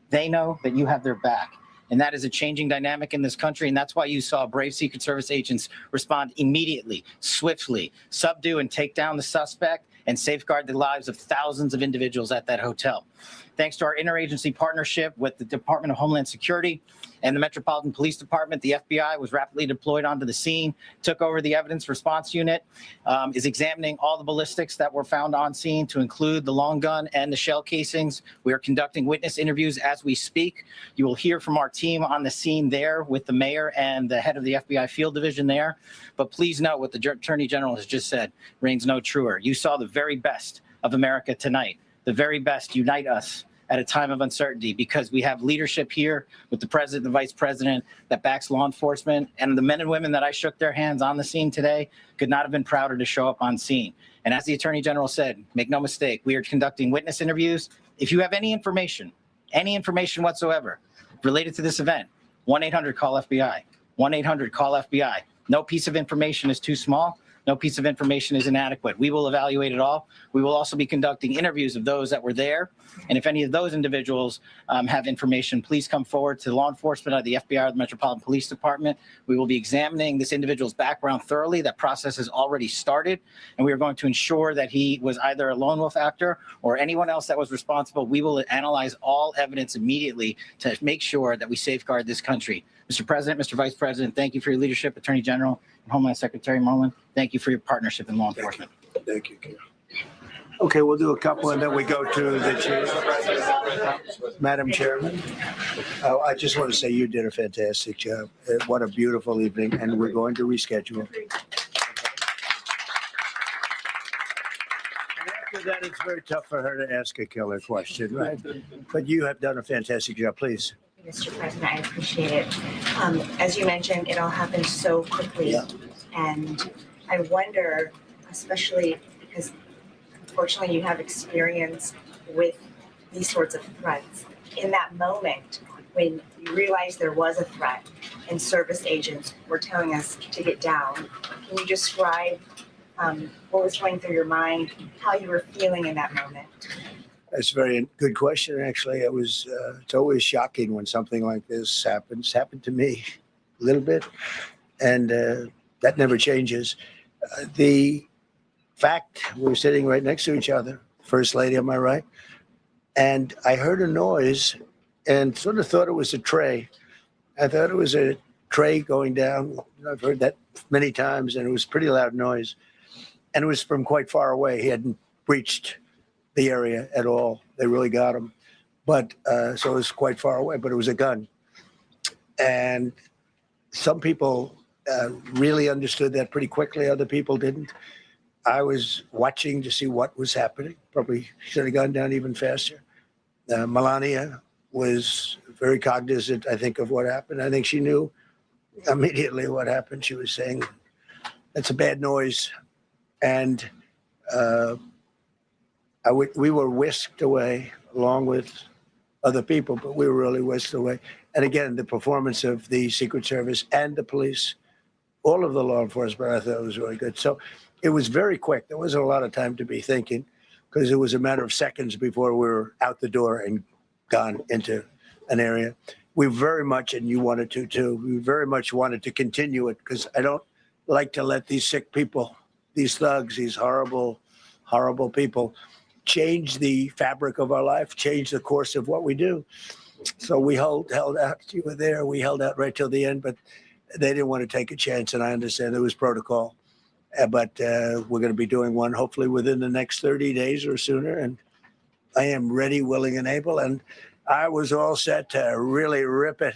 they know that you have their back. And that is a changing dynamic in this country. And that's why you saw brave Secret Service agents respond immediately, swiftly, subdue and take down the suspect and safeguard the lives of thousands of individuals at that hotel. Thanks to our interagency partnership with the Department of Homeland Security and the Metropolitan Police Department, the FBI was rapidly deployed onto the scene, took over the evidence response unit, is examining all the ballistics that were found on scene to include the long gun and the shell casings. We are conducting witness interviews as we speak. You will hear from our team on the scene there with the mayor and the head of the FBI field division there. But please note what the Attorney General has just said reigns no truer. You saw the very best of America tonight. The very best unite us at a time of uncertainty because we have leadership here with the president and the vice president that backs law enforcement, and the men and women that I shook their hands on the scene today could not have been prouder to show up on scene. And as the Attorney General said, make no mistake, we are conducting witness interviews. If you have any information whatsoever related to this event, 1-800-CALL-FBI, 1-800-CALL-FBI. No piece of information is too small. No piece of information is inadequate. We will evaluate it all. We will also be conducting interviews of those that were there. And if any of those individuals have information, please come forward to law enforcement at the FBI or the Metropolitan Police Department. We will be examining this individual's background thoroughly. That process has already started. And we are going to ensure that he was either a lone wolf actor or anyone else that was responsible. We will analyze all evidence immediately to make sure that we safeguard this country. Mr. President, Mr. Vice President, thank you for your leadership. Attorney General and Homeland Secretary Merlin, thank you for your partnership in law enforcement. Thank you, Ken. Okay, we'll do a couple and then we go to the chair. Madam Chairman, I just want to say you did a fantastic job. What a beautiful evening, and we're going to reschedule. After that, it's very tough for her to ask a killer question, right? But you have done a fantastic job. Please. Mr. President, I appreciate it. As you mentioned, it all happened so quickly. Yeah. And I wonder, especially because unfortunately you have experience with these sorts of threats, in that moment when you realized there was a threat and service agents were telling us to get down, can you describe what was going through your mind, how you were feeling in that moment? That's a very good question. Actually, it's always shocking when something like this happens. Happened to me a little bit, and that never changes. The fact we're sitting right next to each other, First Lady on my right, and I heard a noise and sort of thought it was a tray. I thought it was a tray going down. I've heard that many times, and it was a pretty loud noise. And it was from quite far away. He hadn't breached the area at all. They really got him. But so it was quite far away, but it was a gun. And some people really understood that pretty quickly. Other people didn't. I was watching to see what was happening. Probably should have gone down even faster. Melania was very cognizant, I think, of what happened. I think she knew immediately what happened. She was saying, that's a bad noise. And we were whisked away along with other people, but we were really whisked away. And again, the performance of the Secret Service and the police, all of the law enforcement, I thought was really good. So it was very quick. There wasn't a lot of time to be thinking because it was a matter of seconds before we were out the door and gone into an area. We very much, and you wanted to too, we very much wanted to continue it because I don't like to let these sick people, these thugs, these horrible, horrible people change the fabric of our life, change the course of what we do. So we held out. You were there. We held out right till the end, but they didn't want to take a chance, and I understand there was protocol. But we're going to be doing one hopefully within the next 30 days or sooner, and I am ready, willing, and able. And I was all set to really rip it.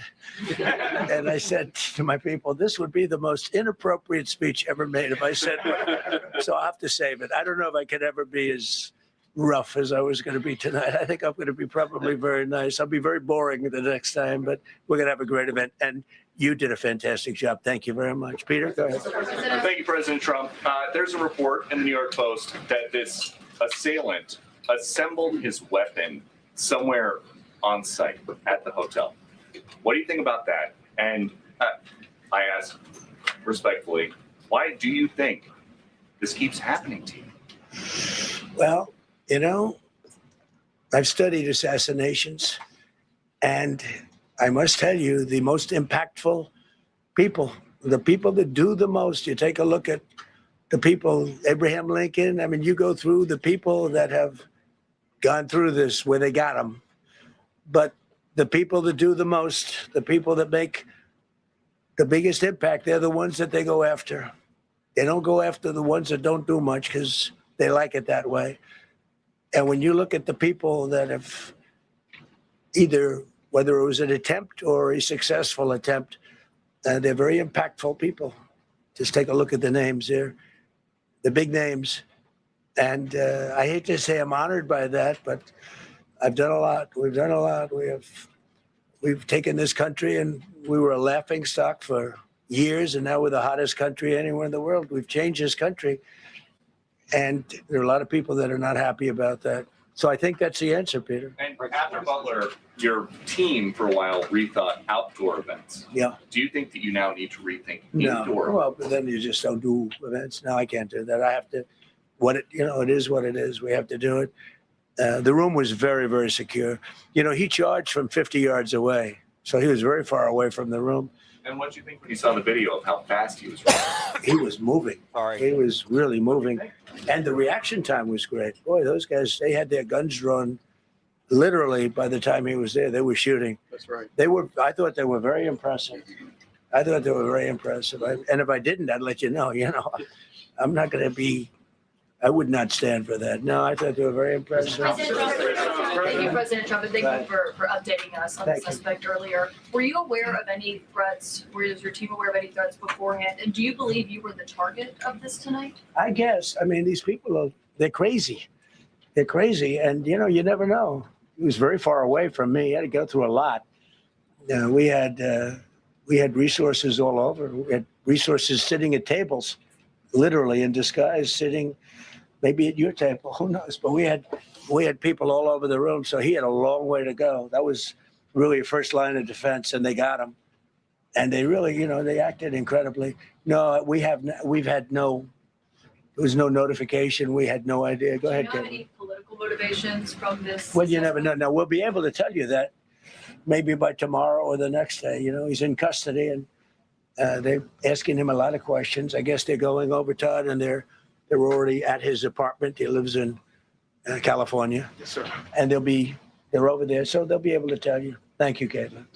And I said to my people, this would be the most inappropriate speech ever made if I said one. So I'll have to save it. I don't know if I could ever be as rough as I was going to be tonight. I think I'm going to be probably very nice. I'll be very boring the next time, but we're going to have a great event. And you did a fantastic job. Thank you very much. Peter, go ahead. Thank you, President Trump. There's a report in the New York Post that this assailant assembled his weapon somewhere on site at the hotel. What do you think about that? And I ask respectfully, why do you think this keeps happening to you? Well, you know, I've studied assassinations, and I must tell you, the most impactful people, the people that do the most, you take a look at the people, Abraham Lincoln, I mean, you go through the people that have gone through this where they got them. But the people that do the most, the people that make the biggest impact, they're the ones that they go after. They don't go after the ones that don't do much because they like it that way. And when you look at the people that have either, whether it was an attempt or a successful attempt, they're very impactful people. Just take a look at the names there, the big names. And I hate to say I'm honored by that, but I've done a lot. We've done a lot. We've taken this country, and we were a laughing stock for years, and now we're the hottest country anywhere in the world. We've changed this country, and there are a lot of people that are not happy about that. So I think that's the answer, Peter. And after Butler, your team for a while rethought outdoor events. Yeah. Do you think that you now need to rethink No. indoor? Well, but then you just don't do events. No, I can't do that. I have to. It is what it is. We have to do it. The room was very, very secure. He charged from 50 yards away, so he was very far away from the room. And what did you think when you saw the video of how fast he was running? He was moving. Sorry. He was really moving. And the reaction time was great. Boy, those guys, they had their guns drawn literally by the time he was there. They were shooting. That's right. I thought they were very impressive. And if I didn't, I'd let you know. I'm not going to be, I would not stand for that. No, I thought they were very impressive. Thank you, President Trump, and thank you for updating us on the Thank you. suspect earlier. Were you aware of any threats? Was your team aware of any threats beforehand? And do you believe you were the target of this tonight? I guess. I mean, these people they're crazy. They're crazy. And, you never know. He was very far away from me. He had to go through a lot. We had resources all over. We had resources sitting at tables, literally in disguise, sitting maybe at your table. Who knows? But we had people all over the room. So he had a long way to go. That was really a first line of defense, and they got him. And they really, they acted incredibly. No, there was no notification. We had no idea. Go ahead, Do you know Kevin. any political motivations from this? Well, you never know. Now, we'll be able to tell you that maybe by tomorrow or the next day. He's in custody, and they're asking him a lot of questions. I guess they're going over, Todd, and they're already at his apartment. He lives in California. Yes, sir. And they're over there, so they'll be able to tell you. Thank you, Caitlin.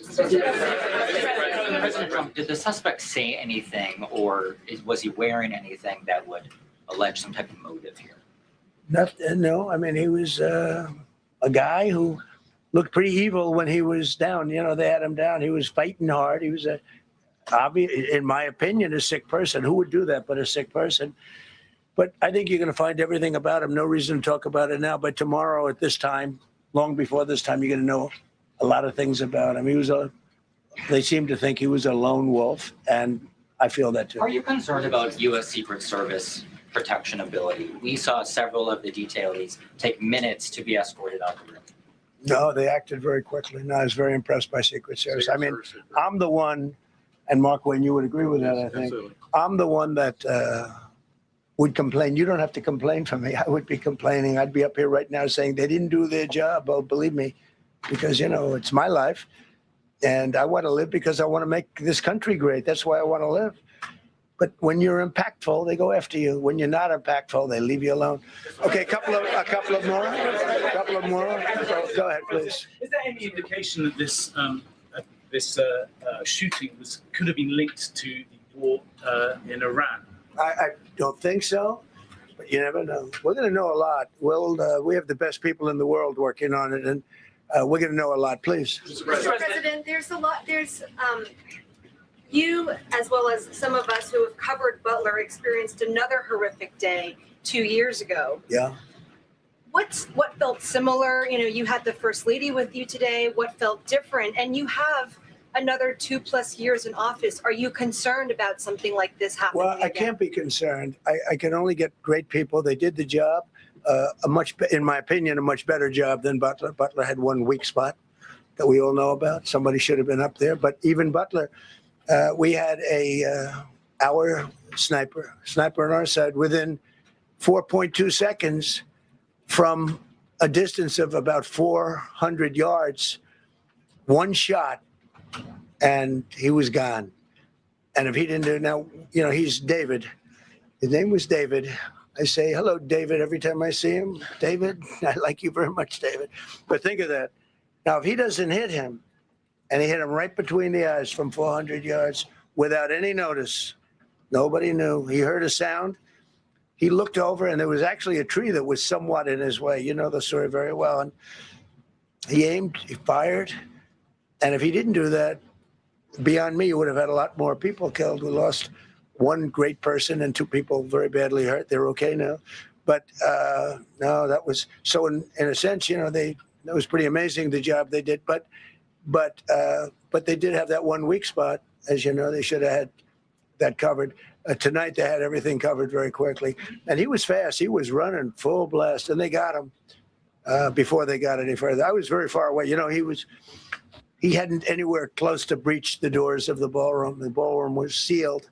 President Trump, did the suspect say anything, or was he wearing anything that would allege some type of motive here? No, I mean, he was a guy who looked pretty evil when he was down. They had him down. He was fighting hard. He was in my opinion, a sick person. Who would do that but a sick person? But I think you're going to find everything about him. No reason to talk about it now. But tomorrow at this time, long before this time, you're going to know a lot of things about him. They seem to think he was a lone wolf, and I feel that too. Are you concerned about U.S. Secret Service protection ability? We saw several of the detailees take minutes to be escorted out of the room. No, they acted very quickly. No, I was very impressed by Secret Service. I mean, I'm the one, and Mark Wayne, you would agree with that, I think. Absolutely. I'm the one that would complain. You don't have to complain for me. I would be complaining. I'd be up here right now saying they didn't do their job. Oh, believe me, because, it's my life. And I want to live because I want to make this country great. That's why I want to live. But when you're impactful, they go after you. When you're not impactful, they leave you alone. Okay, a couple of more. Go ahead, please. Is there any indication that this shooting could have been linked to the war in Iran? I don't think so, but you never know. We're going to know a lot. We have the best people in the world working on it, and we're going to know a lot. Please. Mr. President, there's a lot. You, as well as some of us who have covered Butler, experienced another horrific day 2 years ago. Yeah. What felt similar? You had the First Lady with you today. What felt different? And you have another 2+ years in office. Are you concerned about something like this happening Well, I again? can't be concerned. I can only get great people. They did the job, in my opinion, a much better job than Butler. Butler had one weak spot that we all know about. Somebody should have been up there. But even Butler, we had our sniper on our side within 4.2 seconds from a distance of about 400 yards, one shot, and he was gone. And if he didn't do it now, he's David. His name was David. I say, hello, David, every time I see him. David, I like you very much, David. But think of that. Now, if he doesn't hit him, and he hit him right between the eyes from 400 yards without any notice, nobody knew. He heard a sound. He looked over, and there was actually a tree that was somewhat in his way. You know the story very well. And he aimed, he fired. And if he didn't do that, beyond me, you would have had a lot more people killed. We lost one great person and 2 people very badly hurt. They're okay now. But no, that was so in a sense, that was pretty amazing, the job they did. But they did have that one weak spot. As you know, they should have had that covered. Tonight, they had everything covered very quickly. And he was fast. He was running full blast, and they got him. before they got any further. I was very far away. You know, he hadn't anywhere close to breached the doors of the ballroom. The ballroom was sealed,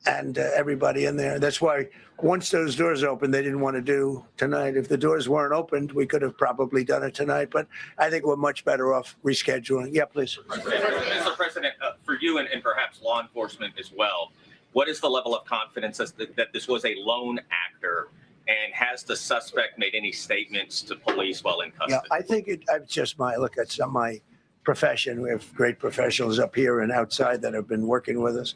and everybody in there. That's why once those doors opened, they didn't want to do tonight. If the doors weren't opened, we could have probably done it tonight. But I think we're much better off rescheduling. Yeah, please. Mr. President, for you and perhaps law enforcement as well, what is the level of confidence that this was a lone actor? And has the suspect made any statements to police while in custody? Yeah, I think it's just it's my profession. We have great professionals up here and outside that have been working with us.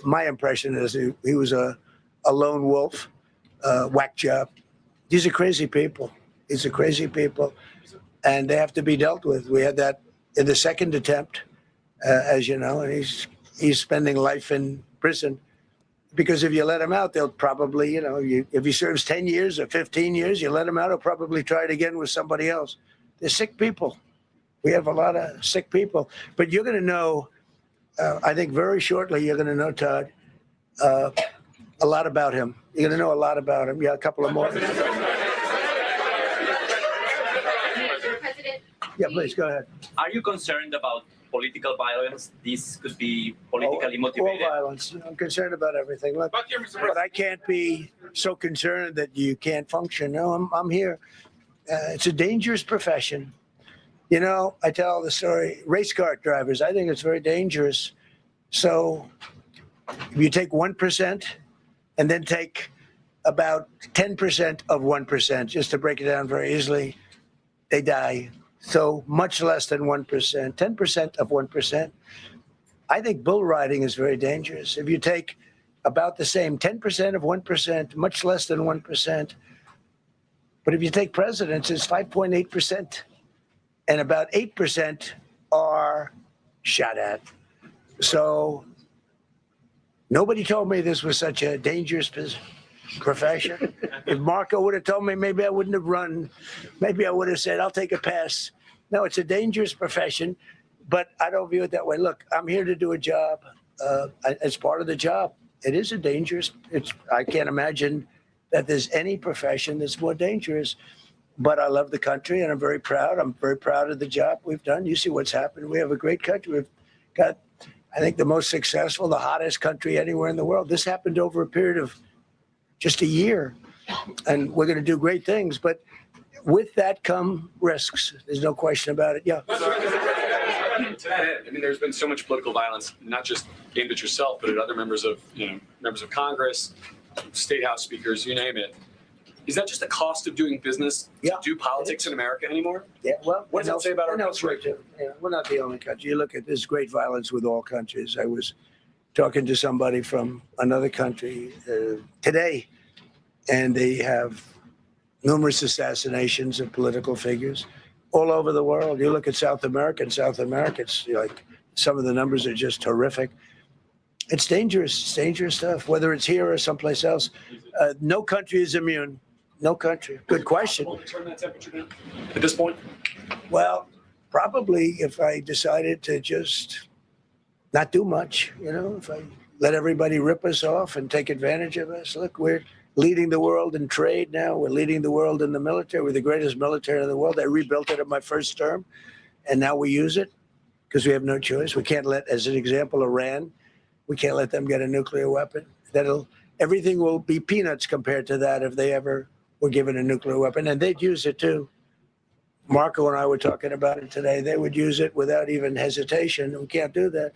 My impression is he was a lone wolf, whack job. These are crazy people. These are crazy people, and they have to be dealt with. We had that in the second attempt, as you know, and he's spending life in prison. Because if you let him out, they'll probably, you know, if he serves 10 years or 15 years, you let him out, he'll probably try it again with somebody else. They're sick people. We have a lot of sick people. But you're going to know, I think very shortly, you're going to know, Todd, a lot about him. You're going to know a lot about him. Yeah, a couple of more. Yeah, please, go ahead. Are you concerned about political violence? This could be politically motivated. All violence. I'm concerned about everything. Look, but I can't be so concerned that you can't function. No, I'm here. It's a dangerous profession. You know, I tell the story, race car drivers, I think it's very dangerous. So if you take 1% and then take about 10% of 1%, just to break it down very easily, they die. So much less than 1%, 10% of 1%. I think bull riding is very dangerous. If you take about the same 10% of 1%, much less than 1%. But if you take presidents, it's 5.8%. And about 8% are shot at. So nobody told me this was such a dangerous profession. If Marco would have told me, maybe I wouldn't have run. Maybe I would have said, I'll take a pass. No, it's a dangerous profession, but I don't view it that way. Look, I'm here to do a job. It's part of the job. It is a dangerous, I can't imagine that there's any profession that's more dangerous, but I love the country and I'm very proud. I'm very proud of the job we've done. You see what's happened. We have a great country. We've got, I think, the most successful, the hottest country anywhere in the world. This happened over a period of just a year, and we're going to do great things. But with that come risks. There's no question about it. Yeah. To that end, I mean, there's been so much political violence, not just aimed at yourself, but at other members of Congress, state house speakers, you name it. Is that just the cost of doing business to do politics in America anymore? Yeah. Well, what does that say about our country? Yeah, we're not the only country. You look at this great violence with all countries. I was talking to somebody from another country today, and they have numerous assassinations of political figures all over the world. You look at South America, it's like some of the numbers are just horrific. It's dangerous stuff, whether it's here or someplace else. No country is immune. No country. Good question. Will we turn that temperature down at this point? Well, probably if I decided to just not do much, you know, if I let everybody rip us off and take advantage of us. Look, we're leading the world in trade now. We're leading the world in the military. We're the greatest military in the world. I rebuilt it in my first term, and now we use it because we have no choice. We can't let, as an example, Iran, we can't let them get a nuclear weapon. Everything will be peanuts compared to that if they ever were given a nuclear weapon, and they'd use it too. Marco and I were talking about it today. They would use it without even hesitation. We can't do that.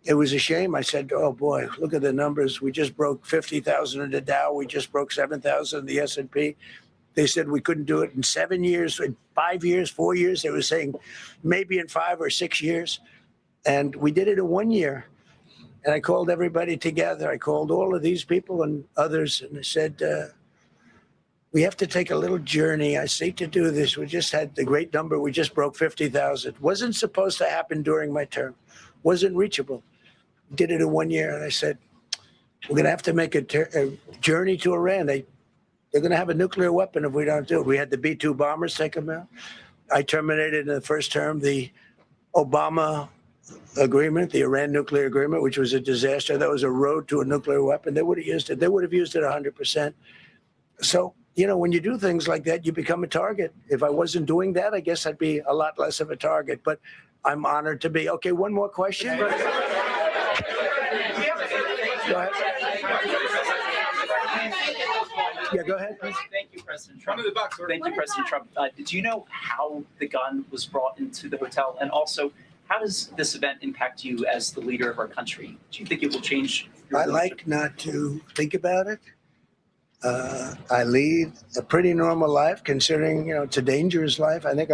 It was a shame. I said, oh boy, look at the numbers. We just broke 50,000 in the Dow. We just broke 7,000 in the S&P. They said we couldn't do it in 7 years, in 5 years, 4 years. They were saying maybe in 5 or 6 years. And we did it in 1 year. And I called everybody together. I called all of these people and others, and I said, we have to take a little journey. I seek to do this. We just had the great number. We just broke 50,000. Wasn't supposed to happen during my term. Wasn't reachable. Did it in 1 year. And I said, we're going to have to make a journey to Iran. They're going to have a nuclear weapon if we don't do it. We had the B-2 bombers take them out. I terminated in the first term the Obama agreement, the Iran nuclear agreement, which was a disaster. That was a road to a nuclear weapon. They would have used it. They would have used it 100%. So, you know, when you do things like that, you become a target. If I wasn't doing that, I guess I'd be a lot less of a target. But I'm honored to be. Okay, one more question. Go ahead. Yeah, go ahead. Thank you, President Trump. Thank you, President Trump. Did you know how the gun was brought into the hotel? And also, how does this event impact you as the leader of our country? Do you think it will change your I like not to think about it. I lead a pretty normal life, considering, you know, it's a dangerous life. I think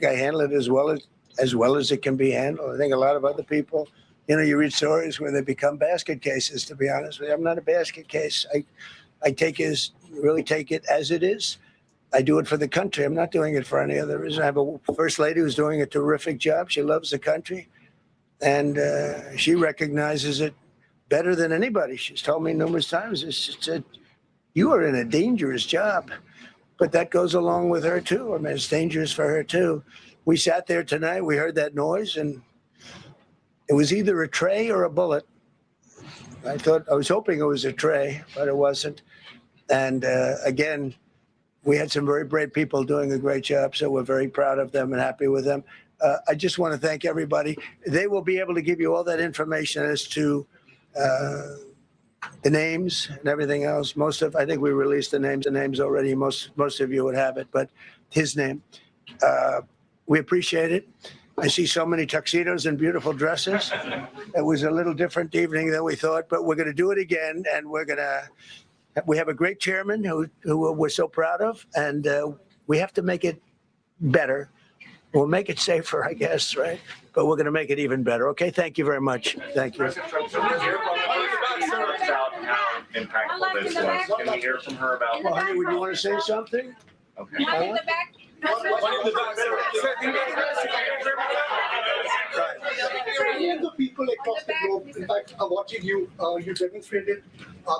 I handle it as well as it can be handled. I think a lot of other people, you know, you read stories where they become basket cases. To be honest with you, I'm not a basket case. I really take it as it is. I do it for the country. I'm not doing it for any other reason. I have a first lady who's doing a terrific job. She loves the country, and she recognizes it better than anybody. She's told me numerous times. She said, "You are in a dangerous job," but that goes along with her too. I mean, it's dangerous for her too. We sat there tonight. We heard that noise, and it was either a tray or a bullet. I was hoping it was a tray, but it wasn't. And again, we had some very brave people doing a great job, so we're very proud of them and happy with them. I just want to thank everybody. They will be able to give you all that information as to the names and everything else. I think we released the names already. Most of you would have it, but his name. We appreciate it. I see so many tuxedos and beautiful dresses. It was a little different evening than we thought, but we're going to do it again, and we have a great chairman who we're so proud of, and we have to make it better. We'll make it safer, I guess, right? But we're going to make it even better. Okay, thank you very much. Thank you. President Trump, can we hear from her about how impactful this was? Can we hear from her about? Well, honey, would you want to say something? Okay. Many of the people across the globe, in fact, are watching you. You demonstrated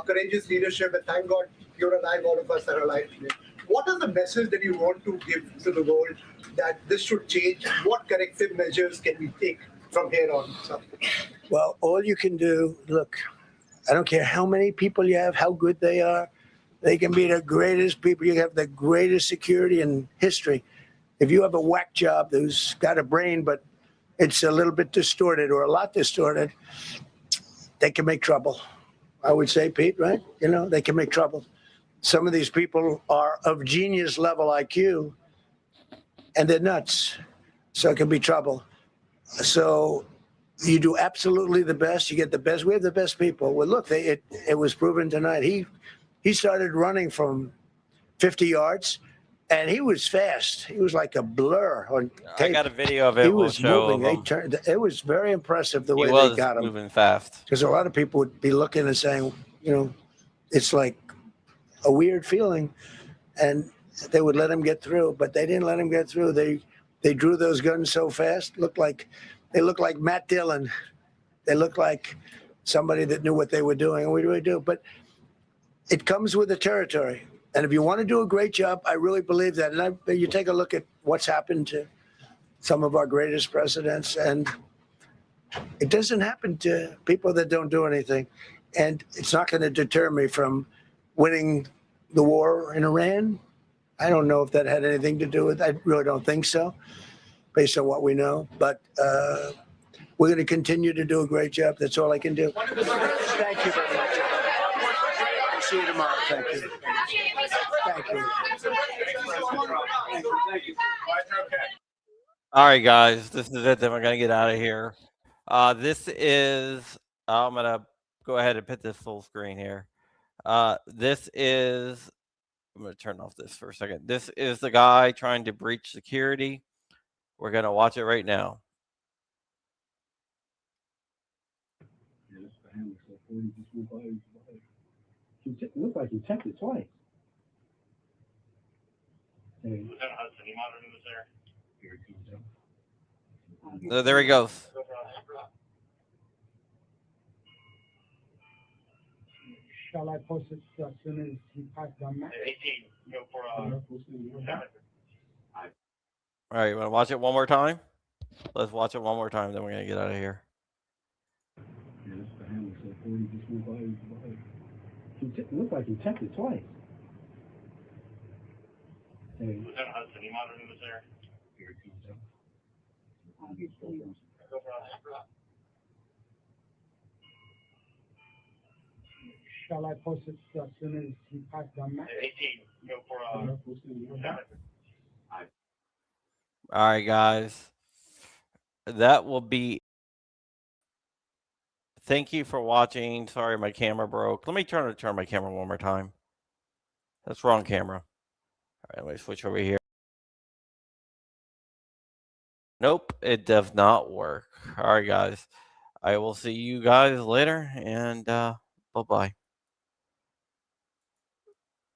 courageous leadership, and thank God you're alive, all of us are alive today. What is the message that you want to give to the world that this should change? What corrective measures can we take from here on? Well, all you can do, look, I don't care how many people you have, how good they are. They can be the greatest people. You have the greatest security in history. If you have a whack job who's got a brain, but it's a little bit distorted or a lot distorted, they can make trouble. I would say, Pete, right? You know, they can make trouble. Some of these people are of genius level IQ, and they're nuts. So it can be trouble. So you do absolutely the best. You get the best. We have the best people. Well, look, it was proven tonight. He started running from 50 yards, and he was fast. He was like a blur on tape. I got a video of it. He was moving. It was very impressive the way they got him. Moving fast. Because a lot of people would be looking and saying, you know, it's like a weird feeling, and they would let him get through, but they didn't let him get through. They drew those guns so fast. They looked like Matt Dillon. They looked like somebody that knew what they were doing, and we really do. But it comes with the territory. And if you want to do a great job, I really believe that. And you take a look at what's happened to some of our greatest presidents, and it doesn't happen to people that don't do anything. And it's not going to deter me from winning the war in Iran. I don't know if that had anything to do with it. I really don't think so, based on what we know. But we're going to continue to do a great job. That's all I can do. Thank you very much. I'll see you tomorrow. Thank you. Thank you. All right, guys, this is it. Then we're gonna get out of here. This is. I'm gonna go ahead and put this full screen here. This is. I'm gonna turn off this for a second. This is the guy trying to breach security. We're gonna watch it right now. It looked like he checked it twice. So there he goes. Shall I post it as soon as he passed on that? All right, you want to watch it one more time? Let's watch it one more time, then we're gonna get out of here. It looked like he checked it twice. Lieutenant Hudson, you monitoring this area? Shall I post it as soon as he passes on that? 18, go for All right, guys. That will be. Thank you for watching. Sorry, my camera broke. Let me turn my camera one more time. That's wrong camera. All right, let me switch over here. Nope, it does not work. All right, guys. I will see you guys later, and bye-bye.